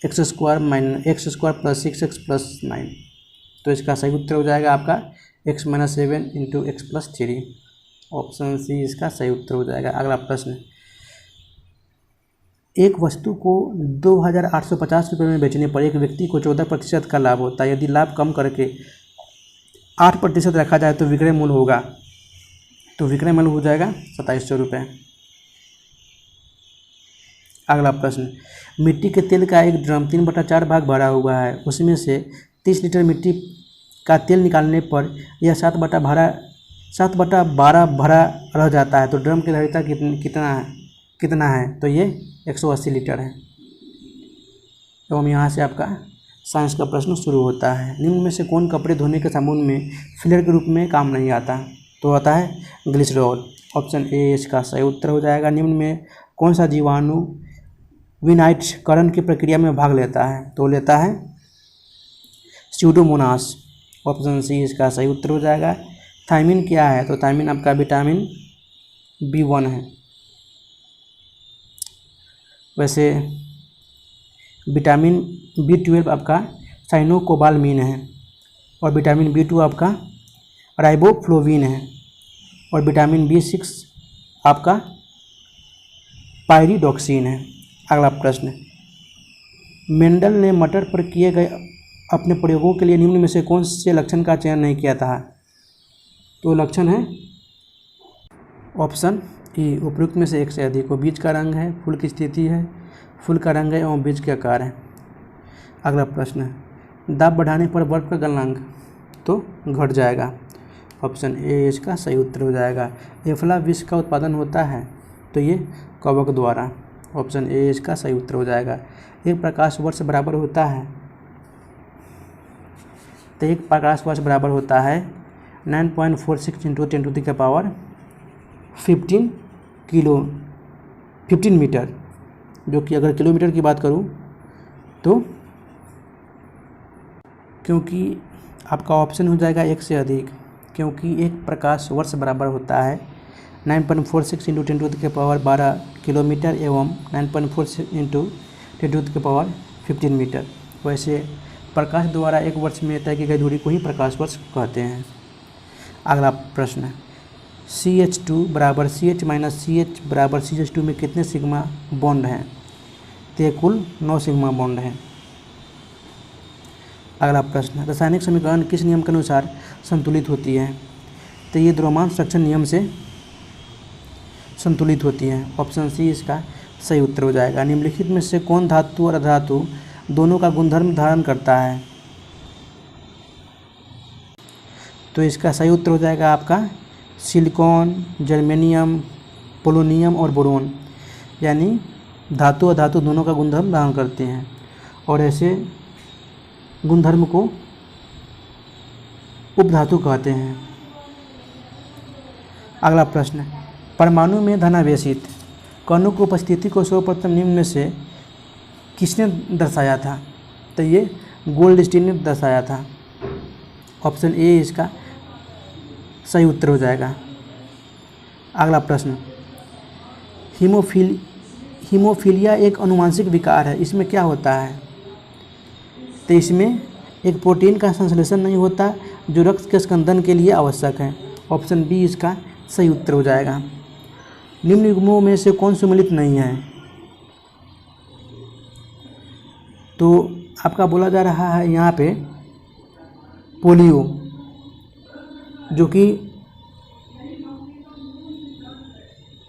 x² + 6x + 9। तो इसका सही उत्तर हो जाएगा आपका x - 7 × x + 3। ऑप्शन सी इसका सही उत्तर हो जाएगा। अगला प्रश्न, एक वस्तु को 2,850 रुपये में बेचने पर एक व्यक्ति को 14% का लाभ होता है। यदि लाभ कम करके 8% रखा जाए तो विक्रय मूल्य होगा? तो विक्रय मूल्य हो जाएगा 2700 रुपये। अगला प्रश्न, मिट्टी के तेल का एक ड्रम 3/4 भाग भरा हुआ है, उसमें से 30 लीटर मिट्टी का तेल निकालने पर यह 7/12 भरा रह जाता है, तो ड्रम की धारिता कितना है? तो ये 180 लीटर है। तो हम यहाँ से आपका साइंस का प्रश्न शुरू होता है। निम्न में से कौन कपड़े धोने के साबुन में फिलर के रूप में काम नहीं आता? तो आता है ग्लिसरॉल। ऑप्शन ए इसका सही उत्तर हो जाएगा। निम्न में कौन सा जीवाणु विनाइट्रीकरण की प्रक्रिया में भाग लेता है? तो लेता है स्यूडोमोनास। ऑप्शन सी इसका सही उत्तर हो जाएगा। थायमिन क्या है? तो थायमिन आपका विटामिन B1 है। वैसे विटामिन B12 आपका साइनोकोबालमिन है, और विटामिन B2 आपका राइबोफ्लोविन है, और विटामिन B6 आपका पायरिडॉक्सिन है। अगला प्रश्न, मेंडल ने मटर पर किए गए अपने प्रयोगों के लिए निम्न में से कौन से लक्षण का चयन नहीं किया था? तो लक्षण है ऑप्शन ई, उपयुक्त में से एक से अधिक हो। बीज का रंग है, फूल की स्थिति है, फूल का रंग है एवं बीज के आकार है। अगला प्रश्न, दाब बढ़ाने पर बर्फ का गलनांक तो घट जाएगा। ऑप्शन ए इसका सही उत्तर हो जाएगा। एफला विष का उत्पादन होता है तो ये कवक द्वारा। ऑप्शन ए इसका सही उत्तर हो जाएगा। एक प्रकाश वर्ष बराबर होता है, तो एक प्रकाश वर्ष बराबर होता है 9.46 × 10⁻15 मीटर, जो कि अगर किलोमीटर की बात करूं तो, क्योंकि आपका ऑप्शन हो जाएगा एक से अधिक, क्योंकि एक प्रकाश वर्ष बराबर होता है 9.46 × 10⁻12 किलोमीटर एवं 9.46 × 10⁻15 मीटर। वैसे प्रकाश द्वारा एक वर्ष में तय की गई दूरी को ही प्रकाश वर्ष कहते हैं। अगला प्रश्न, CH2 बराबर CH माइनस CH बराबर CH2 में कितने सिग्मा बॉन्ड हैं? तो ये कुल 9 सिग्मा बॉन्ड हैं। अगला प्रश्न, रासायनिक समीकरण किस नियम के अनुसार संतुलित होती है? तो ये द्रव्यमान संरक्षण नियम से संतुलित होती हैं। ऑप्शन सी इसका सही उत्तर हो जाएगा। निम्नलिखित में से कौन धातु और अधातु दोनों का गुणधर्म धारण करता है? तो इसका सही उत्तर हो जाएगा आपका सिलिकॉन, जर्मेनियम, पोलोनियम और बोरोन, यानी धातु और धातु दोनों का गुणधर्म धारण करते हैं और ऐसे गुणधर्म को उपधातु कहते हैं। अगला प्रश्न, परमाणु में धनावेशित कणों की उपस्थिति को सर्वप्रथम निम्न में से किसने दर्शाया था? तो ये गोल्डस्टीन ने दर्शाया था। ऑप्शन ए इसका सही उत्तर हो जाएगा। अगला प्रश्न, हीमोफीलिया एक अनुवांशिक विकार है, इसमें क्या होता है? तो इसमें एक प्रोटीन का संश्लेषण नहीं होता जो रक्त के स्कंदन के लिए आवश्यक है। ऑप्शन बी इसका सही उत्तर हो जाएगा। निम्न युग्मों में से कौन सम्मिलित नहीं है? तो आपका बोला जा रहा है यहाँ पे पोलियो,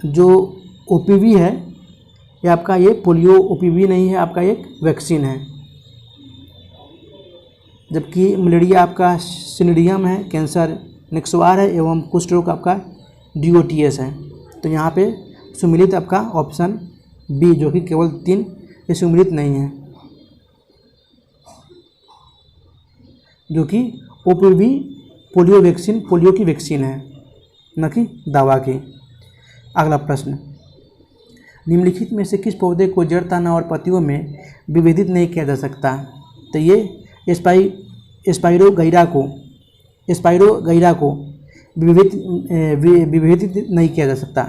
जो ओपीवी है, ये आपका ये पोलियो ओपीवी नहीं है, आपका एक वैक्सीन है। जबकि मलेरिया आपका सिनिडियम है, कैंसर निक्सवार है एवं कुष्ठ रोग आपका DOTS है। तो यहाँ पे सम्मिलित आपका ऑप्शन बी, जो कि केवल 3 ये सम्मिलित नहीं है, जो कि ओपीवी पोलियो वैक्सीन पोलियो की वैक्सीन है, न कि दवा की। अगला प्रश्न, निम्नलिखित में से किस पौधे को जड़, तना और पत्तियों में विभेदित नहीं किया जा सकता? तो ये स्पाइरो गैरा को विभेदित नहीं किया जा सकता,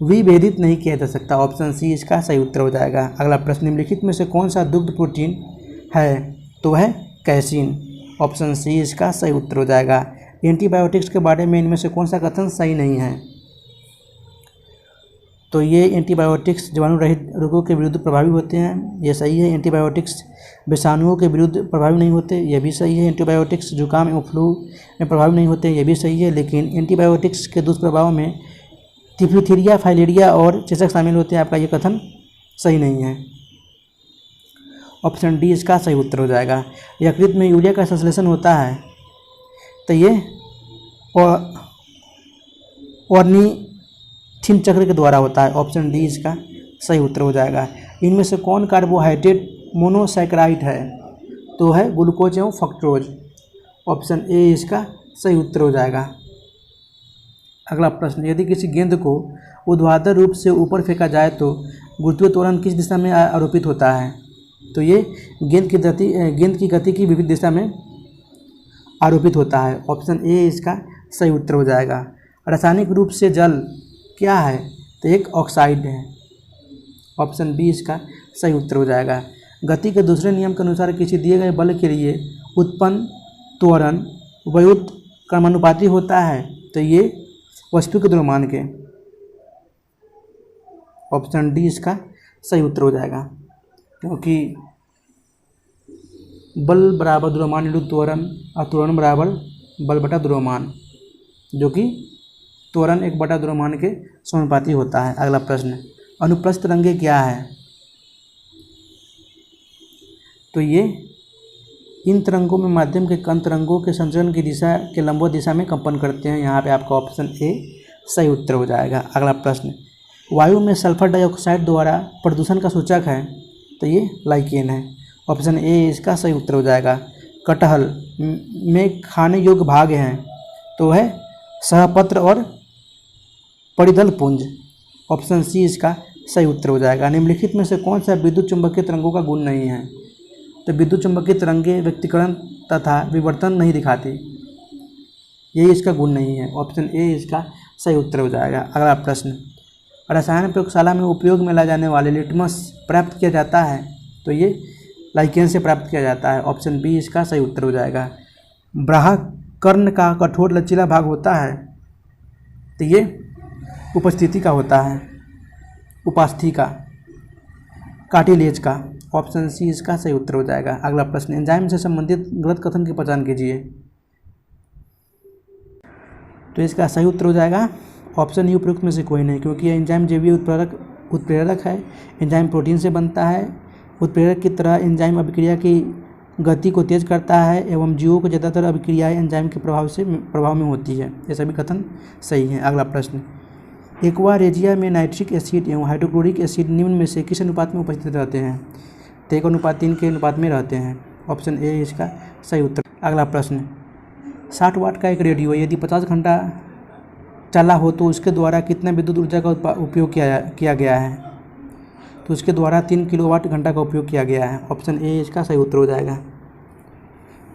विभेदित नहीं किया जा सकता। ऑप्शन सी इसका सही उत्तर हो जाएगा। अगला प्रश्न, निम्नलिखित में से कौन सा दुग्ध प्रोटीन है? तो वह कैसीन। ऑप्शन सी इसका सही उत्तर हो जाएगा। एंटीबायोटिक्स के बारे में इनमें से कौन सा कथन सही नहीं है? तो ये एंटीबायोटिक्स जीवाणु रहित रोगों के विरुद्ध प्रभावी होते हैं, ये सही है। एंटीबायोटिक्स विषाणुओं के विरुद्ध प्रभावी नहीं होते, यह भी सही है। एंटीबायोटिक्स जुकाम एवं फ्लू में प्रभावी नहीं होते, यह भी सही है। लेकिन एंटीबायोटिक्स के दुष्प्रभाव में डिप्थीरिया, फाइलेरिया और चेचक शामिल होते हैं, आपका ये कथन सही नहीं है। ऑप्शन डी इसका सही उत्तर हो जाएगा। यकृत में यूरिया का संश्लेषण होता है, तो ये ऑर्निथिन चक्र के द्वारा होता है। ऑप्शन डी इसका सही उत्तर हो जाएगा। इनमें से कौन कार्बोहाइड्रेट मोनोसैकेराइड है? तो है ग्लूकोज एवं फ्रक्टोज। ऑप्शन ए इसका सही उत्तर हो जाएगा। अगला प्रश्न, यदि किसी गेंद को ऊर्ध्वाधर रूप से ऊपर फेंका जाए तो गुरुत्वीय त्वरण किस दिशा में आरोपित होता है? तो ये गेंद की गति की विपरीत दिशा में आरोपित होता है। ऑप्शन ए इसका सही उत्तर हो जाएगा। रासायनिक रूप से जल क्या है? तो एक ऑक्साइड है। ऑप्शन बी इसका सही उत्तर हो जाएगा। गति के दूसरे नियम के अनुसार किसी दिए गए बल के लिए उत्पन्न त्वरण व्युत्क्रमानुपाती क्रमानुपाती होता है, तो ये वस्तु के द्रव्यमान के। ऑप्शन डी इसका सही उत्तर हो जाएगा, क्योंकि बल बराबर द्रव्यमान इंटू त्वरण और त्वरण बराबर बल बटा द्रव्यमान, जो कि त्वरण 1 बटा द्रव्यमान के समानुपाती होता है। अगला प्रश्न, अनुप्रस्थ तरंगें क्या है? तो ये इन तरंगों में माध्यम के कण तरंगों के संचरण की दिशा के लंबवत दिशा में कंपन करते हैं। यहाँ पे आपका ऑप्शन ए सही उत्तर हो जाएगा। अगला प्रश्न, वायु में सल्फर डाइऑक्साइड द्वारा प्रदूषण का सूचक है, तो ये लाइकेन है। ऑप्शन ए इसका सही उत्तर हो जाएगा। कटहल में खाने योग्य भाग हैं, तो है सहपत्र और परिदल पुंज। ऑप्शन सी इसका सही उत्तर हो जाएगा। निम्नलिखित में से कौन सा विद्युत चुंबकीय तरंगों का गुण नहीं है? तो विद्युत चुंबकीय तरंगें व्यक्तिकरण तथा विवर्तन नहीं दिखाती, यही इसका गुण नहीं है। ऑप्शन ए इसका सही उत्तर हो जाएगा। अगला प्रश्न, रसायन प्रयोगशाला में उपयोग में लाए जाने वाले लिटमस प्राप्त किया जाता है, तो ये लाइकेन से प्राप्त किया जाता है। ऑप्शन बी इसका सही उत्तर हो जाएगा। ब्राहा कर्ण का कठोर लचीला भाग होता है, तो ये उपस्थिति का होता है, उपास्थि का, कार्टिलेज का। ऑप्शन सी इसका सही उत्तर हो जाएगा। अगला प्रश्न, एंजाइम से संबंधित गलत कथन की पहचान कीजिए। तो इसका सही उत्तर हो जाएगा ऑप्शन ई, उपरोक्त में से कोई नहीं, क्योंकि एंजाइम जैवीय उत्प्रेरक है। एंजाइम प्रोटीन से बनता है। उत्प्रेरक की तरह एंजाइम अभिक्रिया की गति को तेज करता है एवं जीवों को ज़्यादातर अभिक्रियाएं एंजाइम के प्रभाव में होती है। ये सभी कथन सही हैं। अगला प्रश्न, एक्वा रेजिया में नाइट्रिक एसिड एवं हाइड्रोक्लोरिक एसिड निम्न में से किस अनुपात में उपस्थित रहते हैं? तो 1:3 के अनुपात में रहते हैं। ऑप्शन ए इसका सही उत्तर। अगला प्रश्न, 60 वाट का एक रेडियो यदि 50 घंटा चला हो तो उसके द्वारा कितना विद्युत ऊर्जा का उपयोग किया गया है? तो उसके द्वारा 3 किलोवाट घंटा का उपयोग किया गया है। ऑप्शन ए इसका सही उत्तर हो जाएगा,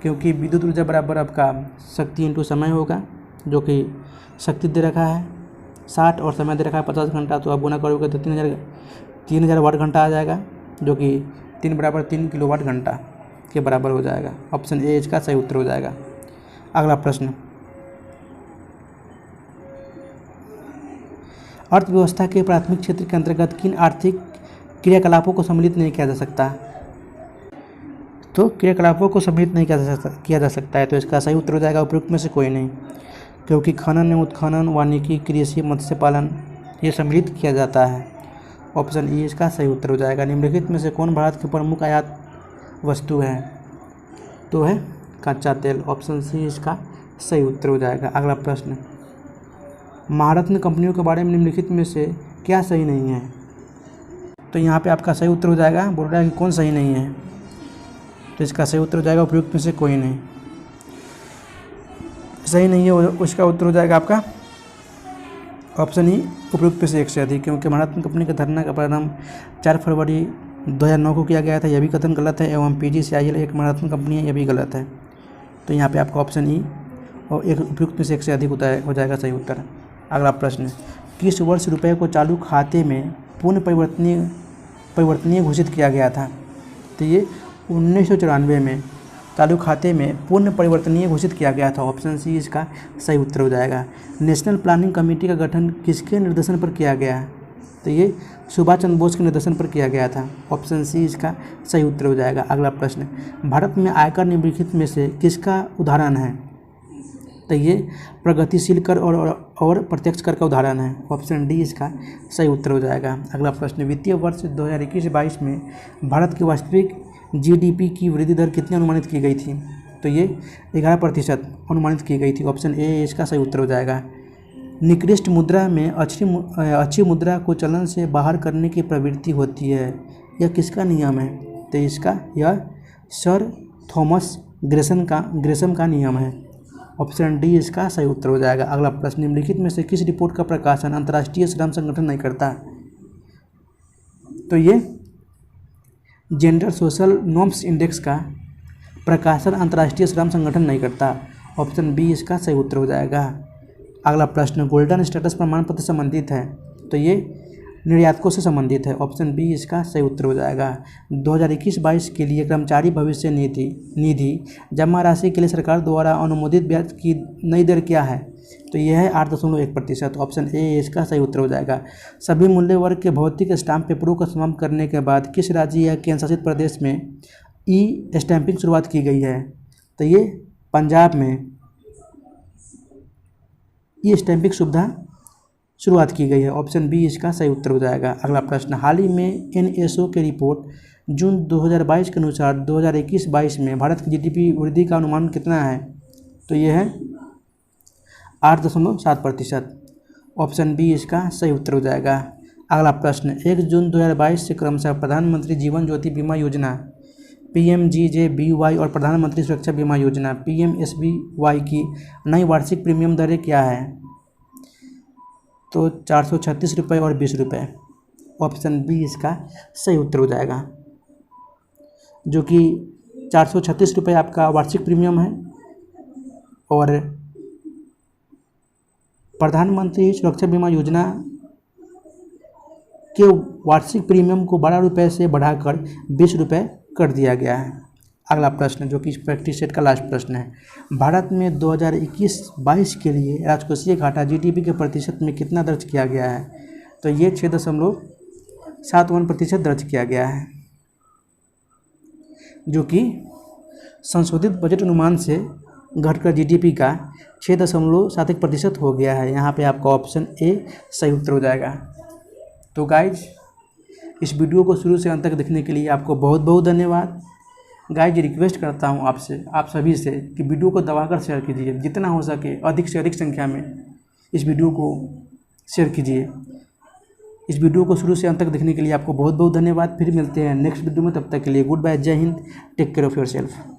क्योंकि विद्युत ऊर्जा बराबर आपका शक्ति इंटू समय होगा, जो कि शक्ति दे रखा है 60 और समय दे रखा है 50 घंटा, तो आप गुना करोगे तो 3000 वाट घंटा आ जाएगा, जो कि 3 बराबर 3 किलोवाट घंटा के बराबर हो जाएगा। ऑप्शन ए इसका सही उत्तर हो जाएगा। अगला प्रश्न, अर्थव्यवस्था के प्राथमिक क्षेत्र के अंतर्गत किन आर्थिक क्रियाकलापों को सम्मिलित नहीं किया जा सकता? तो क्रियाकलापों को सम्मिलित नहीं किया जा सकता है, तो इसका सही उत्तर हो जाएगा उपयुक्त में से कोई नहीं, क्योंकि खनन एवं उत्खनन, वानिकी, कृषि, मत्स्य पालन ये सम्मिलित किया जाता है। ऑप्शन ई इसका सही उत्तर हो जाएगा। निम्नलिखित में से कौन भारत की प्रमुख आयात वस्तु है? तो है कच्चा तेल। ऑप्शन सी इसका सही उत्तर हो जाएगा। अगला प्रश्न, महारत्न कंपनियों के बारे में निम्नलिखित में से क्या सही नहीं है? तो यहाँ पे आपका सही उत्तर हो जाएगा, बोल रहा है कि कौन सही नहीं है, तो इसका सही उत्तर हो जाएगा उपयुक्त में से कोई नहीं। सही नहीं है उसका उत्तर हो जाएगा आपका ऑप्शन ई, उपयुक्त में से एक से अधिक, क्योंकि महारत्न कंपनी का धरना का प्रारंभ 4 फरवरी 2009 को किया गया था, यह भी कथन गलत है। एवं PGCIL एक महारत्न कंपनी है, यह भी गलत है। तो यहाँ पे आपका ऑप्शन ई और एक उपयुक्त में से एक से अधिक हो जाएगा सही उत्तर। अगला प्रश्न, किस वर्ष रुपये को चालू खाते में पुनः परिवर्तनीय घोषित किया गया था? तो ये 1994 में चालू खाते में पुनः परिवर्तनीय घोषित किया गया था। ऑप्शन सी इसका सही उत्तर हो जाएगा। नेशनल प्लानिंग कमेटी का गठन किसके निर्देशन पर किया गया? तो ये सुभाष चंद्र बोस के निर्देशन पर किया गया था। ऑप्शन सी इसका सही उत्तर हो जाएगा। अगला प्रश्न, भारत में आयकर निम्नलिखित में से किसका उदाहरण है? तो ये प्रगतिशील कर और प्रत्यक्ष कर का उदाहरण है। ऑप्शन डी इसका सही उत्तर हो जाएगा। अगला प्रश्न, वित्तीय वर्ष 2021-22 में भारत की वास्तविक GDP की वृद्धि दर कितनी अनुमानित की गई थी? तो ये 11% अनुमानित की गई थी। ऑप्शन ए इसका सही उत्तर हो जाएगा। निकृष्ट मुद्रा में अच्छी मुद्रा को चलन से बाहर करने की प्रवृत्ति होती है, यह किसका नियम है? तो इसका यह सर थॉमस ग्रेसम का नियम है। ऑप्शन डी इसका सही उत्तर हो जाएगा। अगला प्रश्न, निम्नलिखित में से किस रिपोर्ट का प्रकाशन अंतर्राष्ट्रीय श्रम संगठन नहीं करता? तो ये जेंडर सोशल नॉर्म्स इंडेक्स का प्रकाशन अंतर्राष्ट्रीय श्रम संगठन नहीं करता। ऑप्शन बी इसका सही उत्तर हो जाएगा। अगला प्रश्न, गोल्डन स्टेटस प्रमाण पत्र संबंधित है, तो ये निर्यातकों से संबंधित है। ऑप्शन बी इसका सही उत्तर हो जाएगा। 2021-22 के लिए कर्मचारी भविष्य निधि जमा राशि के लिए सरकार द्वारा अनुमोदित ब्याज की नई दर क्या है? तो यह है 8.1%। ऑप्शन ए इसका सही उत्तर हो जाएगा। सभी मूल्य वर्ग के भौतिक स्टाम्प पेपरों को समाप्त करने के बाद किस राज्य या केंद्र शासित प्रदेश में ई स्टैंपिंग शुरुआत की गई है? तो ये पंजाब में ई स्टैंपिंग सुविधा शुरुआत की गई है। ऑप्शन बी इसका सही उत्तर हो जाएगा। अगला प्रश्न, हाल ही में NSO की रिपोर्ट जून 2022 के अनुसार 2021-22 में भारत की GDP वृद्धि का अनुमान कितना है? तो यह है 8.7%। ऑप्शन बी इसका सही उत्तर हो जाएगा। अगला प्रश्न, 1 जून 2022 से क्रमशः प्रधानमंत्री जीवन ज्योति बीमा योजना PMJJBY और प्रधानमंत्री सुरक्षा बीमा योजना PMSBY की नई वार्षिक प्रीमियम दरें क्या है? तो 436 रुपये और 20 रुपये। ऑप्शन बी इसका सही उत्तर हो जाएगा, जो कि 436 रुपये आपका वार्षिक प्रीमियम है और प्रधानमंत्री सुरक्षा बीमा योजना के वार्षिक प्रीमियम को 12 रुपये से बढ़ाकर 20 रुपये कर दिया गया है। अगला प्रश्न जो कि इस प्रैक्टिस सेट का लास्ट प्रश्न है, भारत में 2021-22 के लिए राजकोषीय घाटा जीडीपी के प्रतिशत में कितना दर्ज किया गया है? तो ये 6.71% दर्ज किया गया है, जो कि संशोधित बजट अनुमान से घटकर जीडीपी का 6.71% हो गया है। यहाँ पे आपका ऑप्शन ए सही उत्तर हो जाएगा। तो गाइज, इस वीडियो को शुरू से अंत तक देखने के लिए आपको बहुत बहुत धन्यवाद। गाइज, रिक्वेस्ट करता हूँ आपसे, आप सभी से, कि वीडियो को दबाकर शेयर कीजिए, जितना हो सके अधिक से अधिक संख्या में इस वीडियो को शेयर कीजिए। इस वीडियो को शुरू से अंत तक देखने के लिए आपको बहुत बहुत धन्यवाद। फिर मिलते हैं नेक्स्ट वीडियो में, तब तक के लिए good bye, Jai Hind, take care of your self.